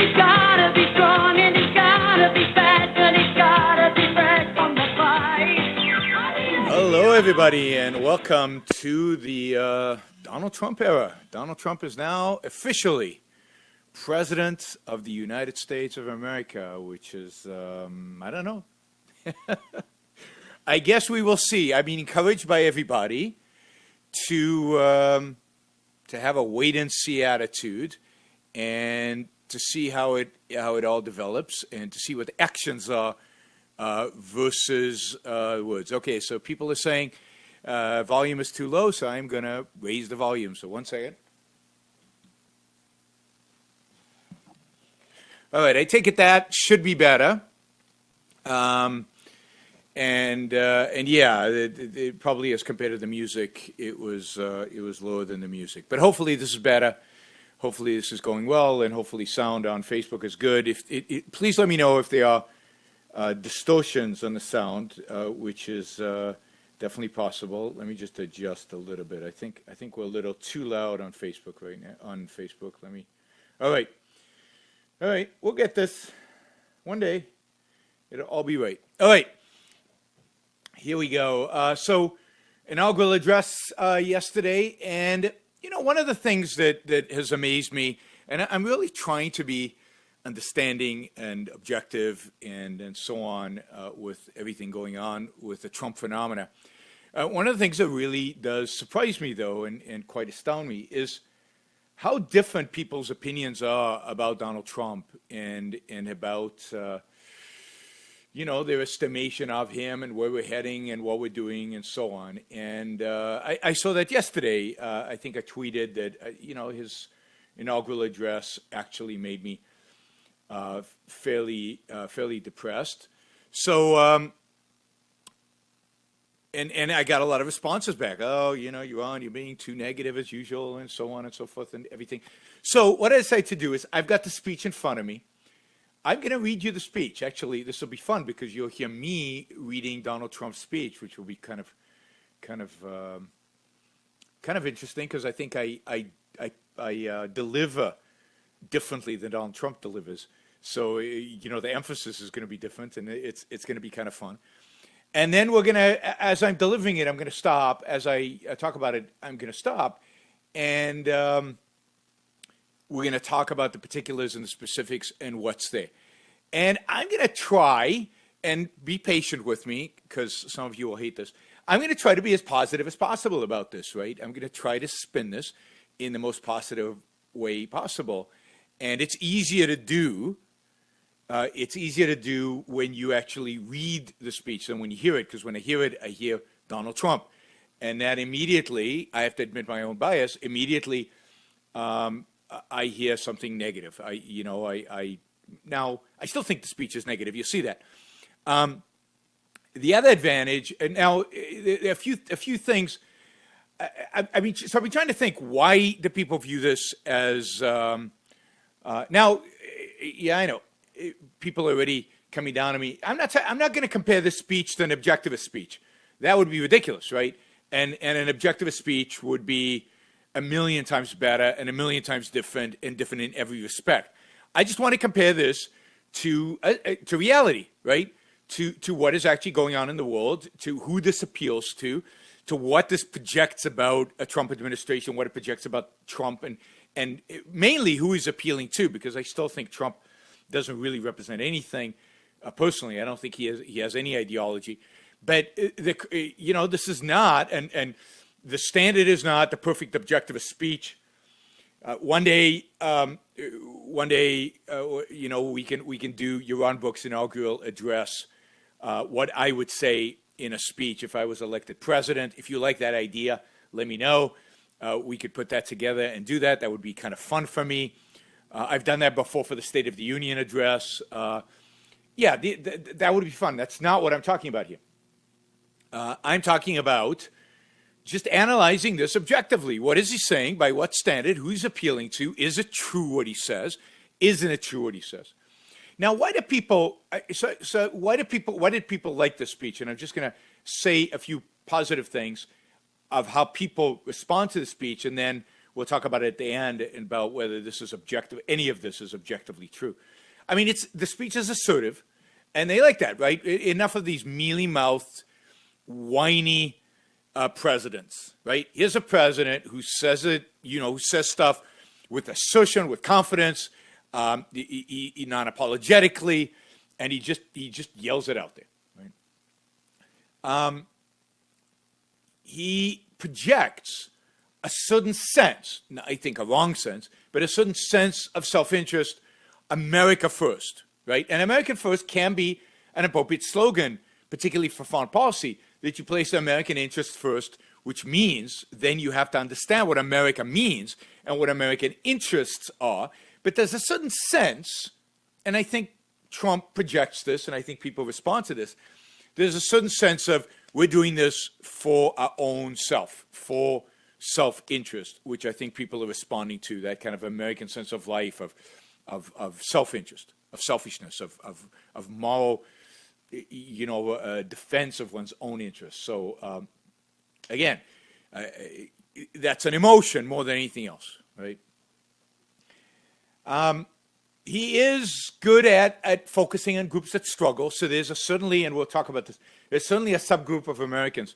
he's gotta be strong, and he's gotta be fast, and he's gotta be fresh from the fight. Hello, everybody, and welcome to the Donald Trump era. Donald Trump is now officially President of the United States of America, which is, I don't know. I guess we will see. I'm being encouraged by everybody to have a wait-and-see attitude and to see how it all develops and to see what the actions are versus words. Okay, so people are saying volume is too low, so I'm going to raise the volume. So one second. All right, I take it that should be better. And yeah, it probably as compared to the music, it was lower than the music. But hopefully this is better. Hopefully this is going well, and hopefully sound on Facebook is good. Please let me know if there are distortions on the sound, which is definitely possible. Let me just adjust a little bit. I think we're a little too loud on Facebook right now. On Facebook, All right, we'll get this. One day, it'll all be right. All right, here we go. So, inaugural address yesterday, and one of the things that has amazed me, and I'm really trying to be understanding and objective and so on with everything going on with the Trump phenomena. One of the things that really does surprise me, though, and quite astound me, is how different people's opinions are about Donald Trump and about, their estimation of him and where we're heading and what we're doing and so on. And I saw that yesterday. I think I tweeted that, his inaugural address actually made me fairly depressed. So, and I got a lot of responses back. Oh, you're being too negative as usual, and so on and so forth and everything. So what I decided to do is I've got the speech in front of me. I'm going to read you the speech. Actually, this will be fun because you'll hear me reading Donald Trump's speech, which will be kind of interesting because I think I deliver differently than Donald Trump delivers. So the emphasis is going to be different, and it's going to be kind of fun. And then we're going to, as I'm delivering it, I'm going to stop. As I talk about it, I'm going to stop. And we're going to talk about the particulars and the specifics and what's there. And I'm going to try, and be patient with me, because some of you will hate this. I'm going to try to be as positive as possible about this, right? I'm going to try to spin this in the most positive way possible. And it's easier to do. It's easier to do when you actually read the speech than when you hear it, because when I hear it, I hear Donald Trump. And that immediately, I have to admit my own bias, immediately I hear something negative. Now, I still think the speech is negative. You see that. The other advantage, and now there are a few things. I've been trying to think, why do people view this as, now, yeah, I know. People are already coming down on me. I'm not going to compare this speech to an objectivist speech. That would be ridiculous, right? And an objectivist speech would be a million times better and a million times different and different in every respect. I just want to compare this to reality, right? To what is actually going on in the world, to who this appeals to what this projects about a Trump administration, what it projects about Trump, and mainly who he's appealing to, because I still think Trump doesn't really represent anything. Personally, I don't think he has any ideology. But this is not, and the standard is not the perfect objectivist speech. One day, we can do Yaron Brook's inaugural address. What I would say in a speech if I was elected president. If you like that idea, let me know. We could put that together and do that. That would be kind of fun for me. I've done that before for the State of the Union address. Yeah, that would be fun. That's not what I'm talking about here. I'm talking about just analyzing this objectively. What is he saying? By what standard? Who he's appealing to? Is it true what he says? Isn't it true what he says? Now, why do people? Why did people like this speech? And I'm just going to say a few positive things of how people respond to the speech, and then we'll talk about it at the end about whether this is any of this is objectively true. I mean, the speech is assertive, and they like that, right? Enough of these mealy-mouthed, whiny presidents, right? Here's a president who says it, who says stuff with assertion, with confidence, non-apologetically, and he just yells it out there, right? He projects a certain sense, I think a wrong sense, but a certain sense of self-interest, America first, right? And American first can be an appropriate slogan, particularly for foreign policy, that you place the American interest first, which means then you have to understand what America means and what American interests are. But there's a certain sense, and I think Trump projects this, and I think people respond to this, there's a certain sense of we're doing this for our own self, for self-interest, which I think people are responding to, that kind of American sense of life, of self-interest, of selfishness, of moral, defense of one's own interests. So, again, that's an emotion more than anything else, right? He is good at focusing on groups that struggle. So there's certainly, and we'll talk about this, there's certainly a subgroup of Americans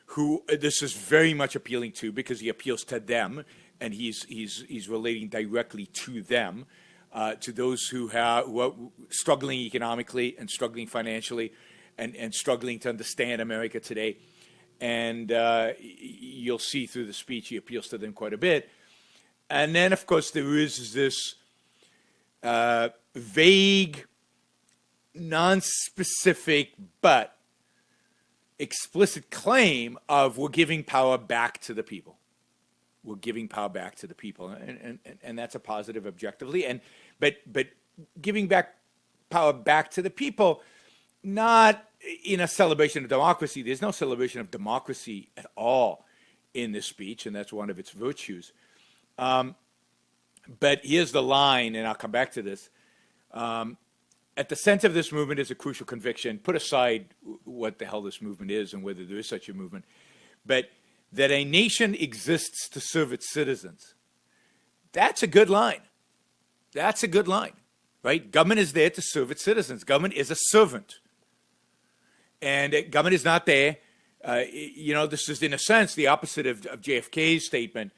who this is very much appealing to because he appeals to them, and he's relating directly to them, to those who are struggling economically and struggling financially and struggling to understand America today. And you'll see through the speech he appeals to them quite a bit. And then, of course, there is this vague, non-specific, but explicit claim of we're giving power back to the people. We're giving power back to the people, and that's a positive objectively. But giving power back to the people, not in a celebration of democracy. There's no celebration of democracy at all in this speech, and that's one of its virtues. But here's the line, and I'll come back to this. At the center of this movement is a crucial conviction. Put aside what the hell this movement is and whether there is such a movement. But that a nation exists to serve its citizens. That's a good line. That's a good line, right? Government is there to serve its citizens. Government is a servant. And government is not there. This is, in a sense, the opposite of JFK's statement.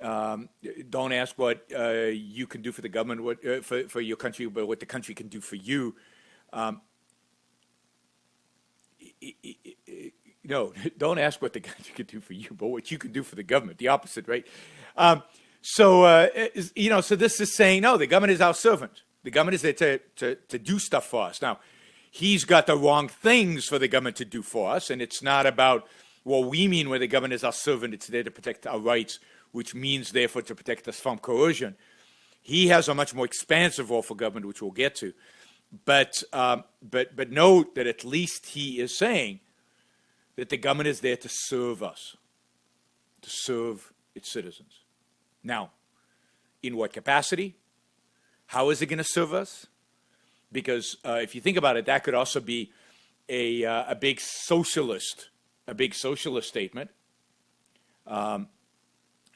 Don't ask what you can do for the government, for your country, but what the country can do for you. No, don't ask what the country can do for you, but what you can do for the government. The opposite, right? So this is saying, no, the government is our servant. The government is there to do stuff for us. Now, he's got the wrong things for the government to do for us, and it's not about what we mean where the government is our servant. It's there to protect our rights, which means, therefore, to protect us from coercion. He has a much more expansive role for government, which we'll get to. But note that at least he is saying that the government is there to serve us, to serve its citizens. Now, in what capacity? How is it going to serve us? Because if you think about it, that could also be a big socialist statement.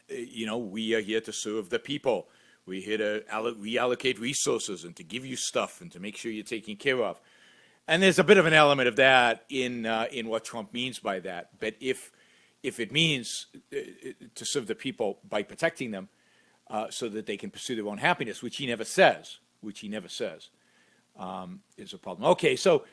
We are here to serve the people. We're here to reallocate resources and to give you stuff and to make sure you're taken care of. And there's a bit of an element of that in what Trump means by that. But if it means to serve the people by protecting them so that they can pursue their own happiness, which he never says, is a problem. Okay, so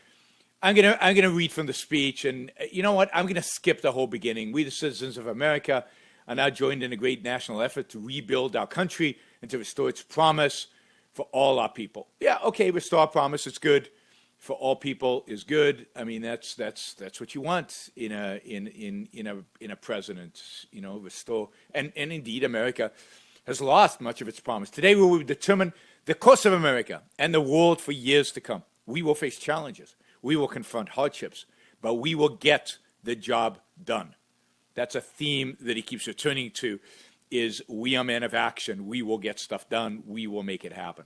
I'm gonna read from the speech, and you know what? I'm gonna skip the whole beginning. We, the citizens of America, are now joined in a great national effort to rebuild our country and to restore its promise for all our people. Yeah, okay, restore our promise. It's good. For all people is good. I mean, that's what you want in a president. Restore and indeed, America has lost much of its promise. Today, we will determine the course of America and the world for years to come. We will face challenges. We will confront hardships, but we will get the job done. That's a theme that he keeps returning to, is we are men of action. We will get stuff done. We will make it happen.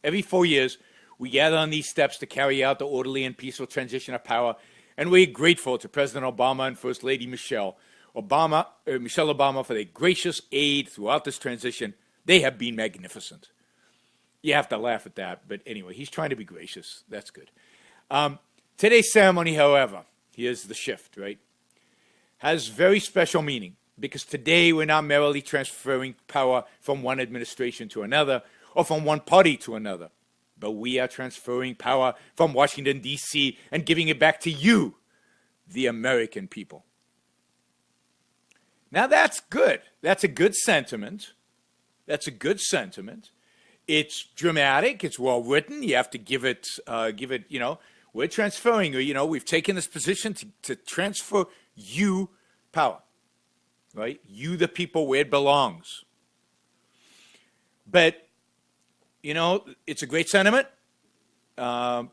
Every 4 years, we gather on these steps to carry out the orderly and peaceful transition of power, and we're grateful to President Obama and First Lady Michelle, Michelle Obama for their gracious aid throughout this transition. They have been magnificent. You have to laugh at that, but anyway, he's trying to be gracious. That's good. Today's ceremony, however, here's the shift, right, has very special meaning, because today we're not merely transferring power from one administration to another or from one party to another, but we are transferring power from Washington, D.C. and giving it back to you, the American people. Now that's good. That's a good sentiment. That's a good sentiment. It's dramatic. It's well written. You have to give it, you know, we're transferring, you know, we've taken this position to transfer you power, right? You, the people, where it belongs. But, you know, it's a great sentiment, and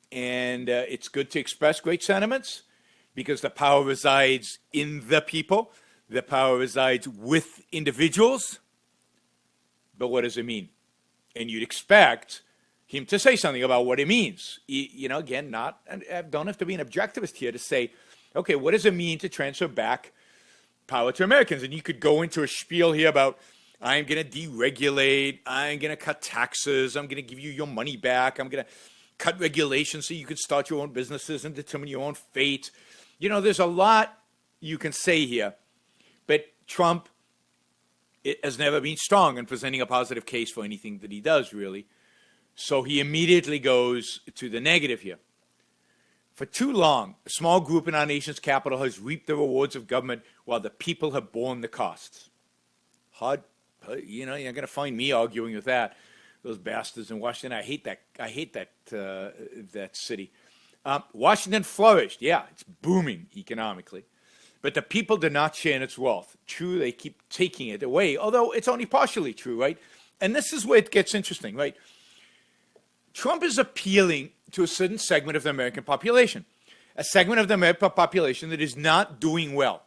it's good to express great sentiments because the power resides in the people. The power resides with individuals. But what does it mean? And you'd expect him to say something about what it means. You know, again, I don't have to be an objectivist here to say, okay, what does it mean to transfer back power to Americans? And you could go into a spiel here about, I'm going to deregulate, I'm going to cut taxes, I'm going to give you your money back, I'm going to cut regulations so you can start your own businesses and determine your own fate. You know, there's a lot you can say here. But Trump has never been strong in presenting a positive case for anything that he does, really. So he immediately goes to the negative here. For too long, a small group in our nation's capital has reaped the rewards of government while the people have borne the costs. Hard, you know, you're going to find me arguing with that. Those bastards in Washington, I hate that city. Washington flourished. Yeah, it's booming economically. But the people did not share in its wealth. True, they keep taking it away, although it's only partially true, right? And this is where it gets interesting, right? Trump is appealing to a certain segment of the American population, a segment of the American population that is not doing well,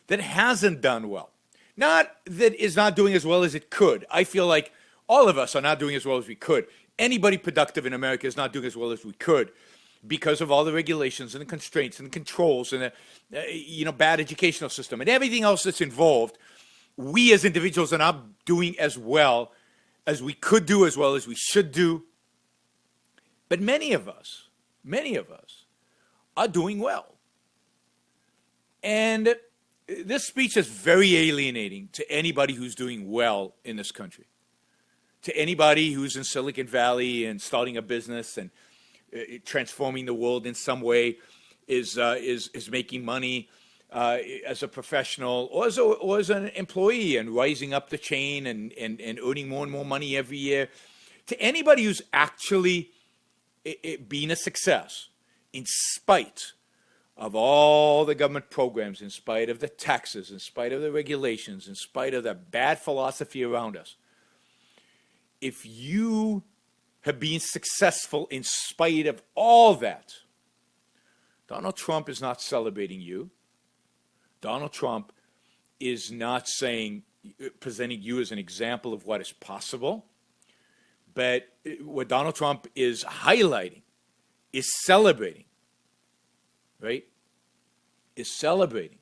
that hasn't done well. Not that is not doing as well as it could. I feel like all of us are not doing as well as we could. Anybody productive in America is not doing as well as we could because of all the regulations and the constraints and the controls and the bad educational system and everything else that's involved. We as individuals are not doing as well as we could do, as well as we should do. But many of us are doing well. And this speech is very alienating to anybody who's doing well in this country, to anybody who's in Silicon Valley and starting a business and transforming the world in some way, is making money as a professional or as an employee and rising up the chain and earning more and more money every year. To anybody who's actually being a success in spite of all the government programs, in spite of the taxes, in spite of the regulations, in spite of the bad philosophy around us. If you have been successful in spite of all that, Donald Trump is not celebrating you. Donald Trump is not presenting you as an example of what is possible. But what Donald Trump is highlighting, is celebrating, right? Is celebrating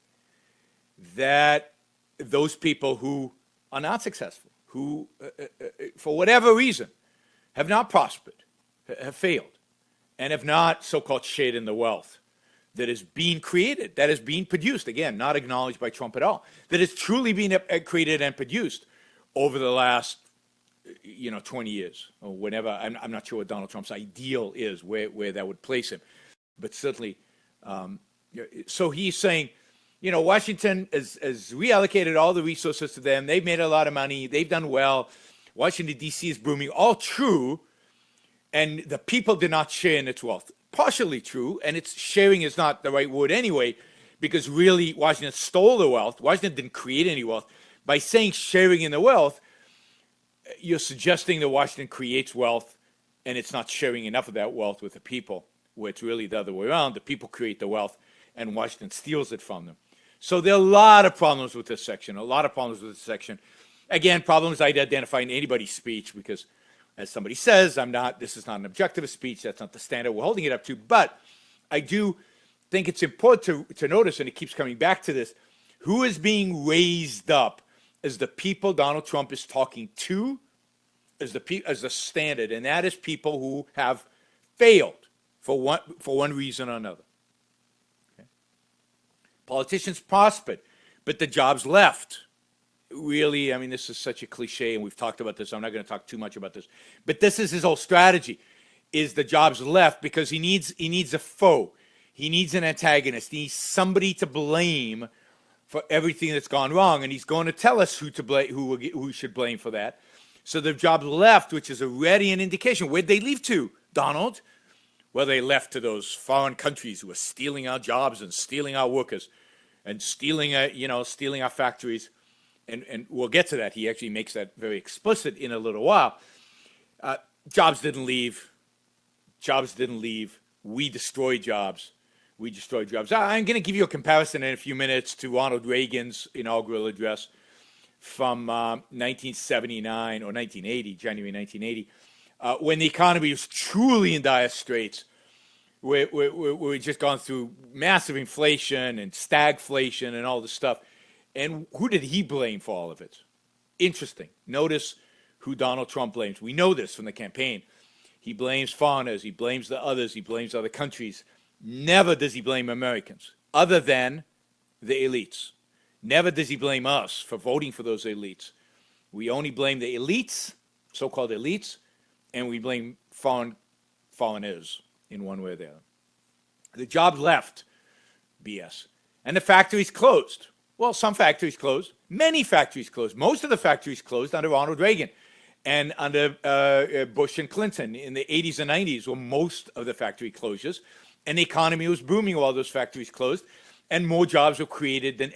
that those people who are not successful, who, for whatever reason, have not prospered, have failed, and have not so-called shared in the wealth that is being created, that is being produced, again, not acknowledged by Trump at all, that is truly being created and produced over the last 20 years or whenever. I'm not sure what Donald Trump's ideal is, where that would place him. But certainly, so he's saying, Washington has reallocated all the resources to them. They've made a lot of money. They've done well. Washington, D.C. is booming. All true. And the people did not share in its wealth. Partially true. And its sharing is not the right word anyway, because really Washington stole the wealth. Washington didn't create any wealth. By saying sharing in the wealth, you're suggesting that Washington creates wealth and it's not sharing enough of that wealth with the people, where it's really the other way around. The people create the wealth and Washington steals it from them. So there are a lot of problems with this section, Again, problems I'd identify in anybody's speech because, as somebody says, this is not an objectivist speech. That's not the standard we're holding it up to. But I do think it's important to notice, and it keeps coming back to this, Who is being raised up as the people Donald Trump is talking to, as the standard, and that is people who have failed for one reason or another. Okay? Politicians prospered, but the jobs left. Really, I mean, this is such a cliche, and we've talked about this. I'm not going to talk too much about this, but this is his whole strategy: is the jobs left because he needs a foe, he needs an antagonist, he needs somebody to blame for everything that's gone wrong, and he's going to tell us who to blame, who should blame for that. So the jobs left, which is already an indication. Where'd they leave to, Donald? Well, they left to those foreign countries who are stealing our jobs and stealing our workers and stealing our factories. And we'll get to that. He actually makes that very explicit in a little while. Jobs didn't leave. Jobs didn't leave. We destroyed jobs. We destroyed jobs. I'm going to give you a comparison in a few minutes to Ronald Reagan's inaugural address from 1979 or 1980, January 1980, when the economy was truly in dire straits. We'd just gone through massive inflation and stagflation and all this stuff. And who did he blame for all of it? Interesting. Notice who Donald Trump blames. We know this from the campaign. He blames foreigners. He blames the others. He blames other countries. Never does he blame Americans, other than the elites. Never does he blame us for voting for those elites. We only blame the elites, so-called elites, and we blame foreigners in one way or the other. The jobs left, BS. And the factories closed. Well, some factories closed. Many factories closed. Most of the factories closed under Ronald Reagan and under Bush and Clinton. In the 80s and 90s were most of the factory closures. And the economy was booming while those factories closed. And more jobs were created than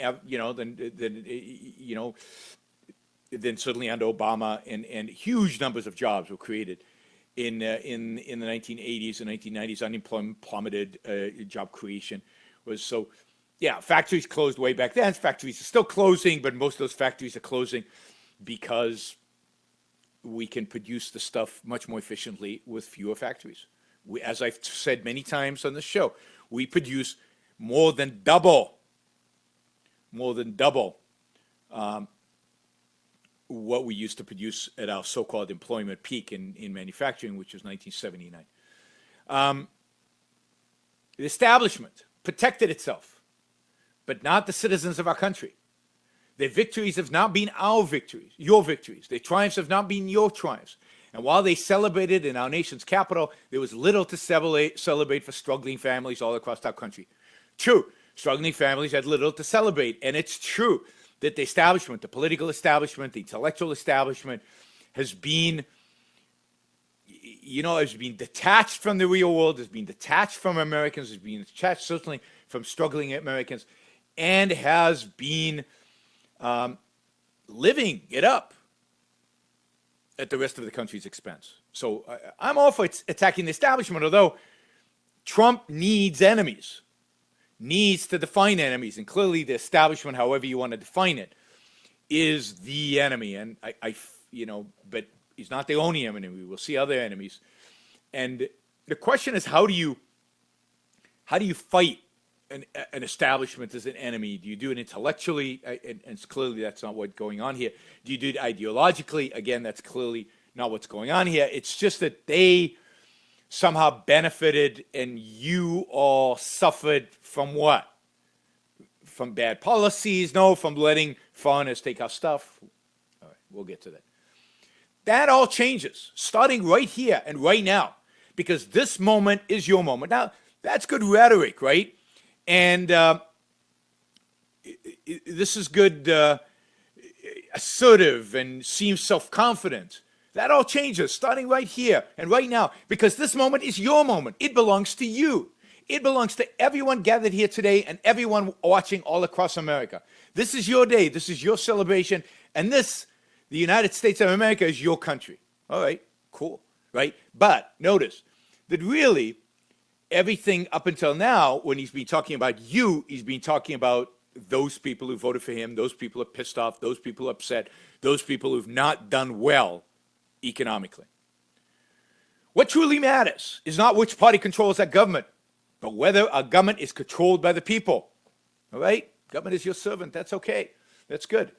certainly under Obama. And huge numbers of jobs were created in the 1980s and 1990s. Unemployment plummeted. Job creation was so... Yeah, factories closed way back then. Factories are still closing, but most of those factories are closing because we can produce the stuff much more efficiently with fewer factories. As I've said many times on the show, we produce more than double what we used to produce at our so-called employment peak in manufacturing, which was 1979. The establishment protected itself, but not the citizens of our country. Their victories have not been our victories, your victories. Their triumphs have not been your triumphs. And while they celebrated in our nation's capital, there was little to celebrate for struggling families all across our country. True, struggling families had little to celebrate, and it's true that the establishment, the political establishment, the intellectual establishment has been, has been detached from the real world, has been detached from Americans, has been detached certainly from struggling Americans, and has been living it up at the rest of the country's expense. So I'm all for attacking the establishment, although Trump needs enemies, needs to define enemies, and clearly the establishment, however you want to define it, is the enemy. And but he's not the only enemy. We will see other enemies. And the question is, how do you fight an establishment as an enemy? Do you do it intellectually? And clearly that's not what's going on here. Do you do it ideologically? Again, that's clearly not what's going on here. It's just that they somehow benefited and you all suffered from what? From bad policies? No, from letting foreigners take our stuff. All right, we'll get to that. That all changes, starting right here and right now, because this moment is your moment. Now, that's good rhetoric, right? And this is good, assertive, and seems self-confident. That all changes, starting right here and right now, because this moment is your moment. It belongs to you. It belongs to everyone gathered here today and everyone watching all across America. This is your day. This is your celebration. And this, the United States of America, is your country. All right, cool, right? But notice that really, everything up until now, when he's been talking about you, he's been talking about those people who voted for him, those people who are pissed off, those people who are upset, those people who've not done well economically. What truly matters is not which party controls that government, but whether our government is controlled by the people. All right? Government is your servant. That's okay. That's good.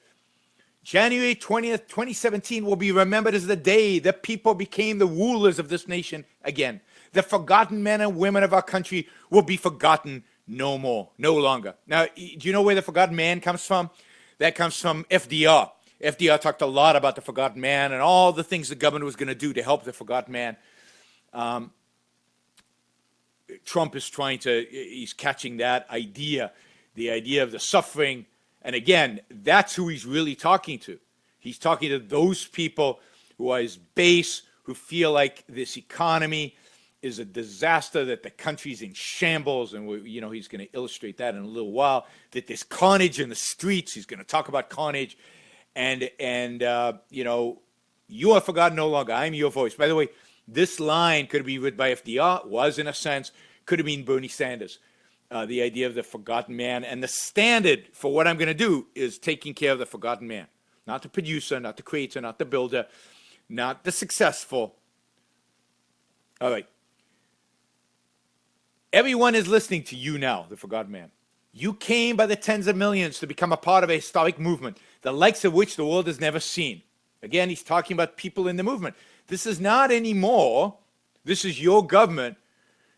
January 20th, 2017 will be remembered as the day the people became the rulers of this nation again. The forgotten men and women of our country will be forgotten no more, no longer. Now, do you know where the forgotten man comes from? That comes from FDR. FDR talked a lot about the forgotten man and all the things the government was going to do to help the forgotten man. Trump is he's catching that idea, the idea of the suffering. And again, that's who he's really talking to. He's talking to those people who are his base, who feel like this economy is a disaster, that the country's in shambles, and he's going to illustrate that in a little while, that there's carnage in the streets. He's going to talk about carnage. And you are forgotten no longer. I'm your voice. By the way, this line could be written by FDR, was in a sense, could have been Bernie Sanders. The idea of the forgotten man. And the standard for what I'm going to do is taking care of the forgotten man. Not the producer, not the creator, not the builder, not the successful. All right. Everyone is listening to you now, the forgotten man. You came by the tens of millions to become a part of a historic movement, the likes of which the world has never seen. Again, he's talking about people in the movement. This is not anymore, this is your government.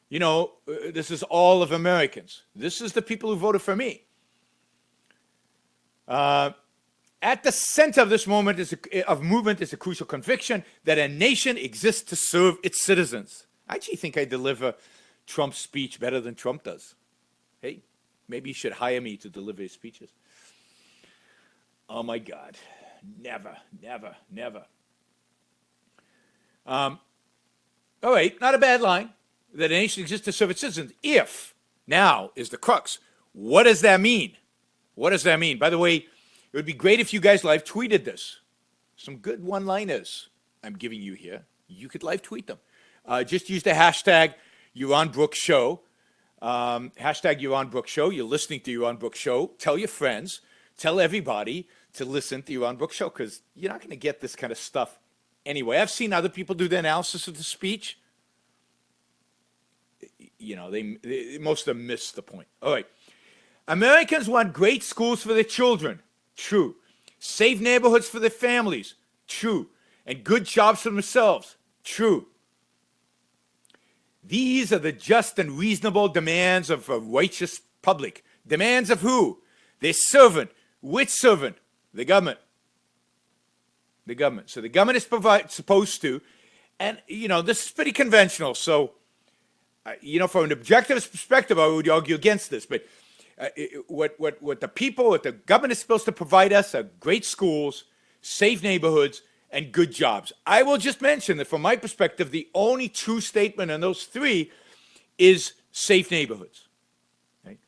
This is all of Americans. This is the people who voted for me. At the center of this movement is a crucial conviction that a nation exists to serve its citizens. I actually think I deliver Trump's speech better than Trump does. Hey, maybe you should hire me to deliver his speeches. Oh my God. Never, never, never. All right, not a bad line. That a nation exists to serve its citizens. If, now is the crux. What does that mean? What does that mean? By the way, it would be great if you guys live tweeted this. Some good one-liners I'm giving you here. You could live tweet them. Just use the hashtag Yaron Brook Show. Hashtag Yaron Brook Show. You're listening to Yaron Brook Show. Tell your friends. Tell everybody to listen to Yaron Brook Show, because you're not going to get this kind of stuff anyway. I've seen other people do the analysis of the speech. Most of them miss the point. All right. Americans want great schools for their children. True. Safe neighborhoods for their families. True. And good jobs for themselves. True. These are the just and reasonable demands of a righteous public. Demands of who? Their servant. Which servant? The government. The government. So the government is supposed to, and, this is pretty conventional, so from an objectivist perspective, I would argue against this. But what the government is supposed to provide us are great schools, safe neighborhoods, and good jobs. I will just mention that from my perspective, the only true statement in those three is safe neighborhoods. Right?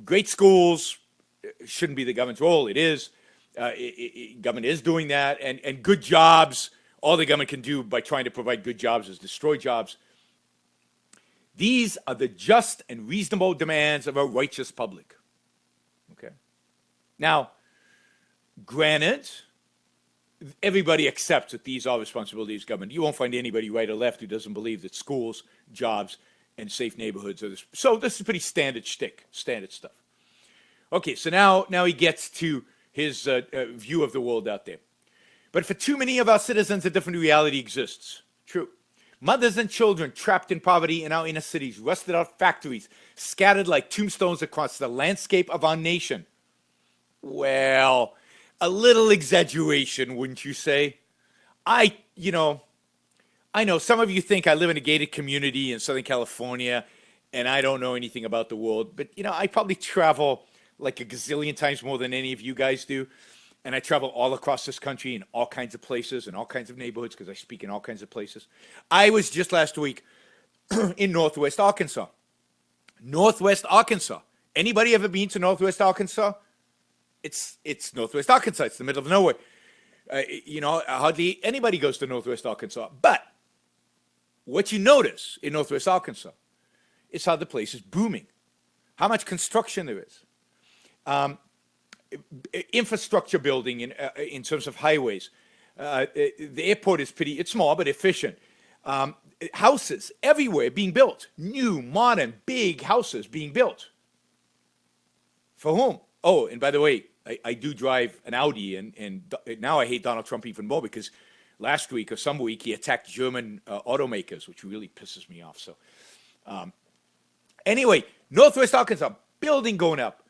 Great schools shouldn't be the government's role. It is. Government is doing that. And good jobs, all the government can do by trying to provide good jobs is destroy jobs. These are the just and reasonable demands of a righteous public. Okay. Now, granted, everybody accepts that these are responsibilities of government. You won't find anybody right or left who doesn't believe that schools, jobs, and safe neighborhoods are this. So this is pretty standard shtick, standard stuff. Okay, so now he gets to his view of the world out there. But for too many of our citizens, a different reality exists. True. Mothers and children trapped in poverty in our inner cities, rusted out factories, scattered like tombstones across the landscape of our nation. Well, a little exaggeration, wouldn't you say? I know some of you think I live in a gated community in Southern California and I don't know anything about the world, but I probably travel like a gazillion times more than any of you guys do. And I travel all across this country in all kinds of places and all kinds of neighborhoods because I speak in all kinds of places. I was just last week in Northwest Arkansas. Northwest Arkansas. Anybody ever been to Northwest Arkansas? It's Northwest Arkansas. It's the middle of nowhere. Hardly anybody goes to Northwest Arkansas. But what you notice in Northwest Arkansas is how the place is booming, how much construction there is. Infrastructure building in terms of highways. The airport is it's small but efficient. Houses everywhere being built, new, modern, big houses being built. For whom? Oh, and by the way, I do drive an Audi, and now I hate Donald Trump even more because last week or some week he attacked German automakers, which really pisses me off. So anyway, Northwest Arkansas, building going up.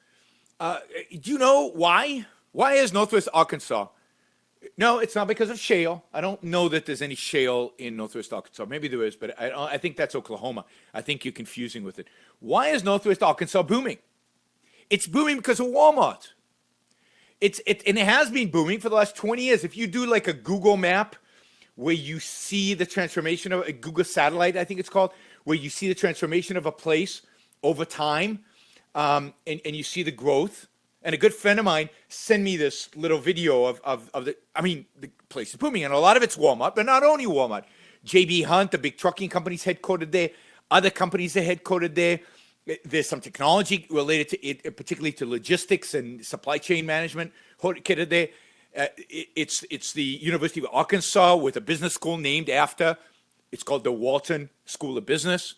Do you know why? Why is Northwest Arkansas? No, it's not because of shale. I don't know that there's any shale in Northwest Arkansas. Maybe there is, but I think that's Oklahoma. I think you're confusing with it. Why is Northwest Arkansas booming? It's booming because of Walmart. And it has been booming for the last 20 years. If you do like a Google map where you see the transformation of a Google satellite, I think it's called, where you see the transformation of a place over time, and you see the growth. And a good friend of mine sent me this little video of the place is booming, and a lot of it's Walmart, but not only Walmart. J.B. Hunt, the big trucking company's headquartered there. Other companies are headquartered there. There's some technology related to it, particularly to logistics and supply chain management headquartered there. It's the University of Arkansas with a business school named after. It's called the Walton School of Business.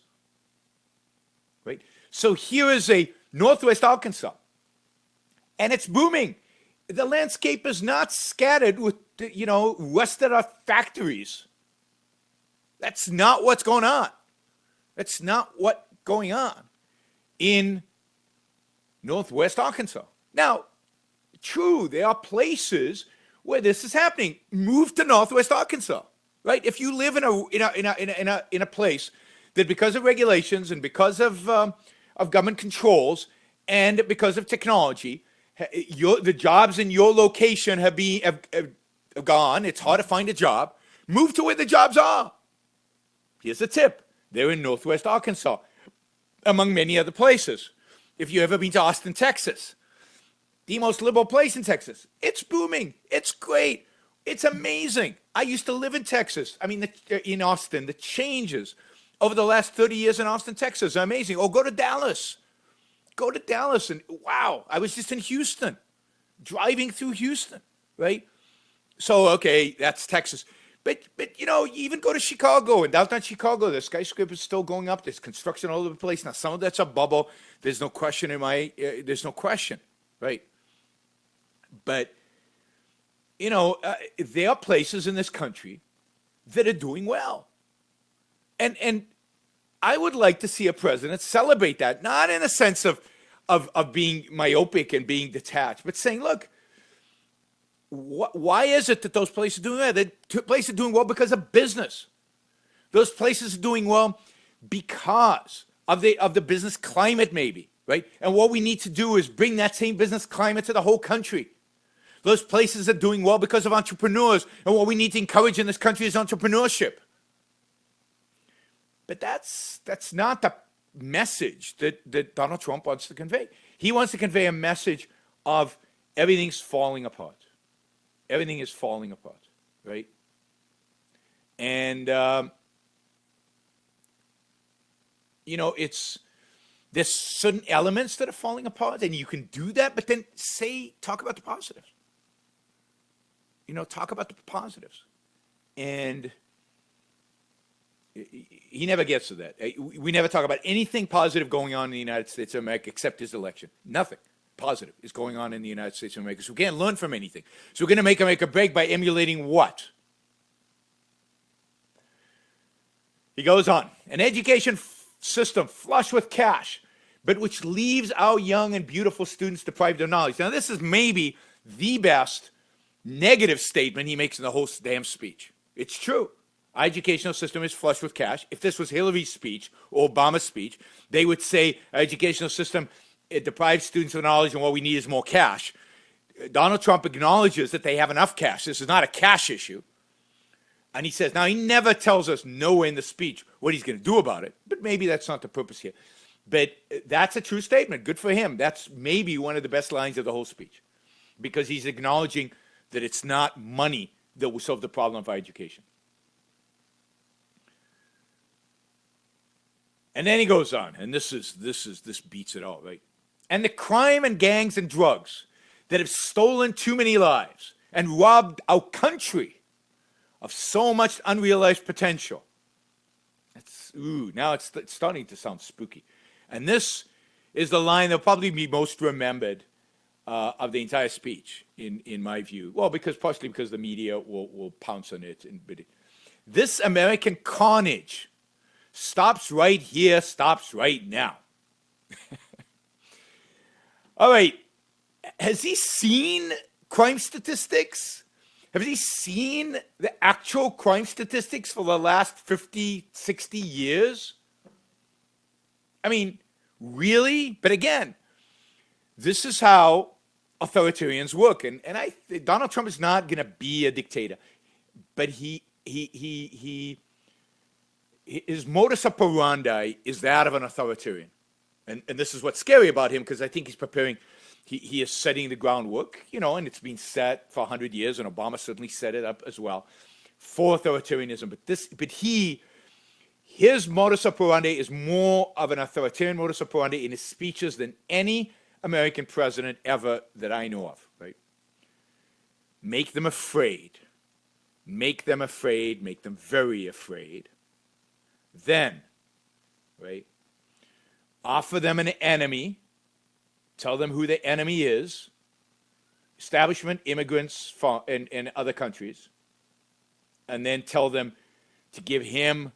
Right? So here is a Northwest Arkansas. And it's booming. The landscape is not scattered with, rusted out factories. That's not what's going on. That's not what's going on in Northwest Arkansas. Now, true, there are places where this is happening. Move to Northwest Arkansas, right? If you live in a place that, because of regulations and because of government controls and because of technology, the jobs in your location have gone. It's hard to find a job. Move to where the jobs are. Here's a tip. They're in Northwest Arkansas, among many other places. If you've ever been to Austin, Texas, the most liberal place in Texas, it's booming. It's great. It's amazing. I used to live in Texas. In Austin. The changes over the last 30 years in Austin, Texas are amazing. Or go to Dallas. Go to Dallas and wow, I was just in Houston, driving through Houston, right? So, okay, that's Texas. But you even go to Chicago, and downtown Chicago, the skyscrapers still going up. There's construction all over the place. Now, some of that's a bubble. There's no question there's no question, right? But, there are places in this country that are doing well. And I would like to see a president celebrate that, not in a sense of being myopic and being detached, but saying, look, why is it that those places are doing well? The places are doing well because of business. Those places are doing well because of the business climate, maybe, right? And what we need to do is bring that same business climate to the whole country. Those places are doing well because of entrepreneurs, and what we need to encourage in this country is entrepreneurship. But that's not the message that Donald Trump wants to convey. He wants to convey a message of everything's falling apart. Everything is falling apart, right? And, there's certain elements that are falling apart, and you can do that, but then talk about the positives. Talk about the positives. And he never gets to that. We never talk about anything positive going on in the United States of America except his election. Nothing positive is going on in the United States of America. So we can't learn from anything. So we're going to make America break by emulating what? He goes on. An education system flush with cash, but which leaves our young and beautiful students deprived of knowledge. Now, this is maybe the best negative statement he makes in the whole damn speech. It's true. Our educational system is flush with cash. If this was Hillary's speech or Obama's speech, they would say our educational system deprives students of knowledge and what we need is more cash. Donald Trump acknowledges that they have enough cash. This is not a cash issue. And he says, now he never tells us nowhere in the speech what he's going to do about it, but maybe that's not the purpose here. But that's a true statement. Good for him. That's maybe one of the best lines of the whole speech, because he's acknowledging that it's not money that will solve the problem of our education. And then he goes on, and this beats it all, right? And the crime and gangs and drugs that have stolen too many lives and robbed our country of so much unrealized potential. Now it's starting to sound spooky. And this is the line that'll probably be most remembered of the entire speech, in my view. Well, partially because the media will pounce on it. But this American carnage stops right here, stops right now. All right, has he seen crime statistics? Have you seen the actual crime statistics for the last 50, 60 years? I mean, really? But again, this is how authoritarians work. And Donald Trump is not going to be a dictator. But his modus operandi is that of an authoritarian. And this is what's scary about him, because I think he's preparing. He is setting the groundwork, and it's been set for 100 years, and Obama certainly set it up as well for authoritarianism. But his modus operandi is more of an authoritarian modus operandi in his speeches than any American president ever that I know of. Right? Make them afraid. Make them afraid. Make them very afraid. Then, right? Offer them an enemy. Tell them who the enemy is, establishment, immigrants in other countries, and then tell them to give him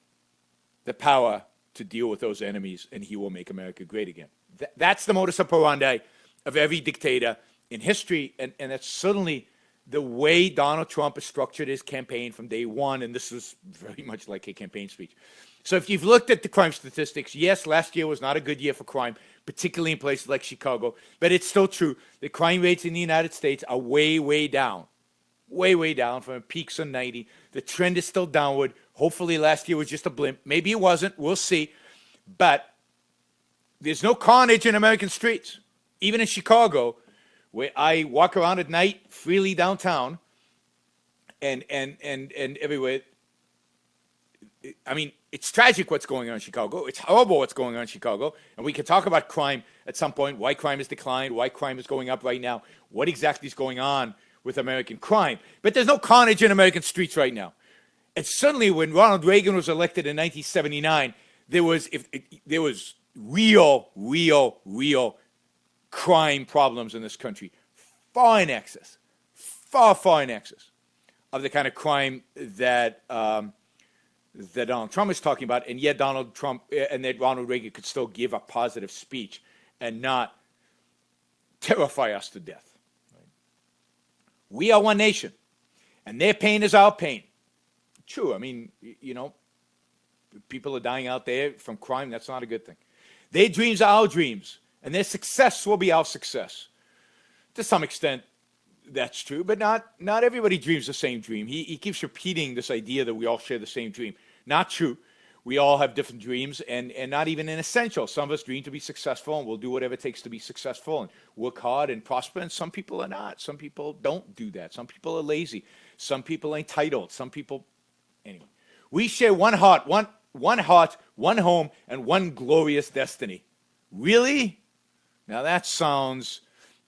the power to deal with those enemies, and he will make America great again. That's the modus operandi of every dictator in history, and that's certainly the way Donald Trump has structured his campaign from day one, and this is very much like a campaign speech. So if you've looked at the crime statistics, yes, last year was not a good year for crime, particularly in places like Chicago, but it's still true. The crime rates in the United States are way, way down. Way, way down from peaks of 90. The trend is still downward. Hopefully last year was just a blimp. Maybe it wasn't. We'll see. But there's no carnage in American streets. Even in Chicago, where I walk around at night freely downtown and everywhere. I mean, it's tragic what's going on in Chicago. It's horrible what's going on in Chicago. And we can talk about crime at some point, why crime has declined, why crime is going up right now, what exactly is going on with American crime. But there's no carnage in American streets right now. And suddenly when Ronald Reagan was elected in 1979, there was real crime problems in this country, far in excess of the kind of crime that Donald Trump is talking about, and yet Donald Trump and that Ronald Reagan could still give a positive speech and not terrify us to death. Right? We are one nation, and their pain is our pain. True, I mean, people are dying out there from crime. That's not a good thing. Their dreams are our dreams, and their success will be our success. To some extent, that's true, but not everybody dreams the same dream. He keeps repeating this idea that we all share the same dream. Not true. We all have different dreams, and not even an essential. Some of us dream to be successful, and we'll do whatever it takes to be successful and work hard and prosper, and some people are not. Some people don't do that. Some people are lazy. Some people are entitled. Some people... Anyway, we share one heart, one home, and one glorious destiny. Really? Now that sounds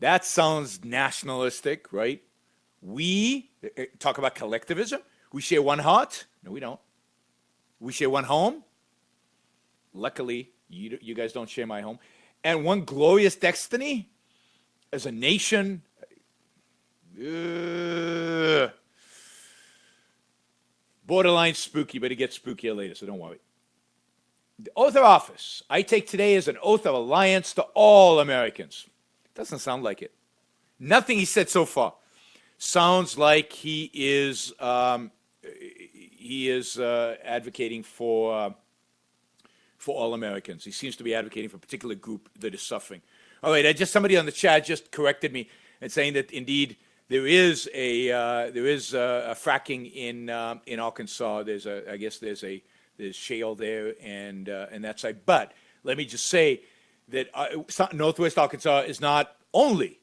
nationalistic, right? We talk about collectivism. We share one heart. No, we don't. We share one home. Luckily, you guys don't share my home. And one glorious destiny as a nation. Borderline spooky, but it gets spookier later, so don't worry. The oath of office I take today is an oath of alliance to all Americans. Doesn't sound like it. Nothing he said so far sounds like he is advocating for all Americans. He seems to be advocating for a particular group that is suffering. All right, somebody on the chat just corrected me and saying that indeed there is a fracking in Arkansas. There's shale there, and that's right. But let me just say that Northwest Arkansas is not only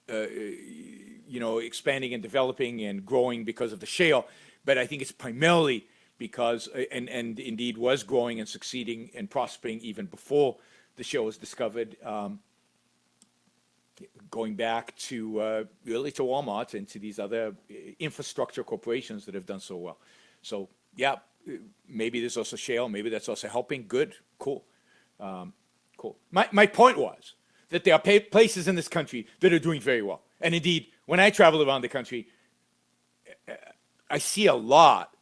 expanding and developing and growing because of the shale, but I think it's primarily because, and indeed was growing and succeeding and prospering even before the shale was discovered, going back to really to Walmart and to these other infrastructure corporations that have done so well. So yeah, maybe there's also shale, maybe that's also helping. Good, cool. Cool. My point was that there are places in this country that are doing very well. And indeed, when I travel around the country, I see a lot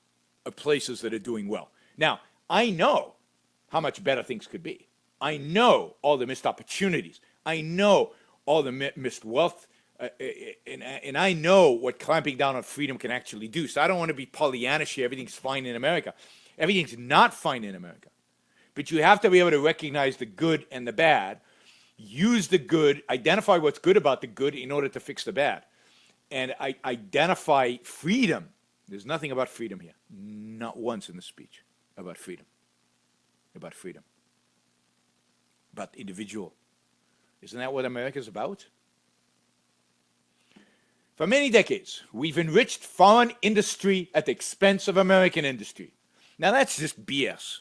of places that are doing well. Now, I know how much better things could be. I know all the missed opportunities. I know all the missed wealth. And I know what clamping down on freedom can actually do. So I don't want to be Pollyannish here. Everything's fine in America. Everything's not fine in America. But you have to be able to recognize the good and the bad, use the good, identify what's good about the good in order to fix the bad. And I identify freedom. There's nothing about freedom here. Not once in the speech about freedom. About freedom. About individual. Isn't that what America's about? For many decades, we've enriched foreign industry at the expense of American industry. Now, that's just BS.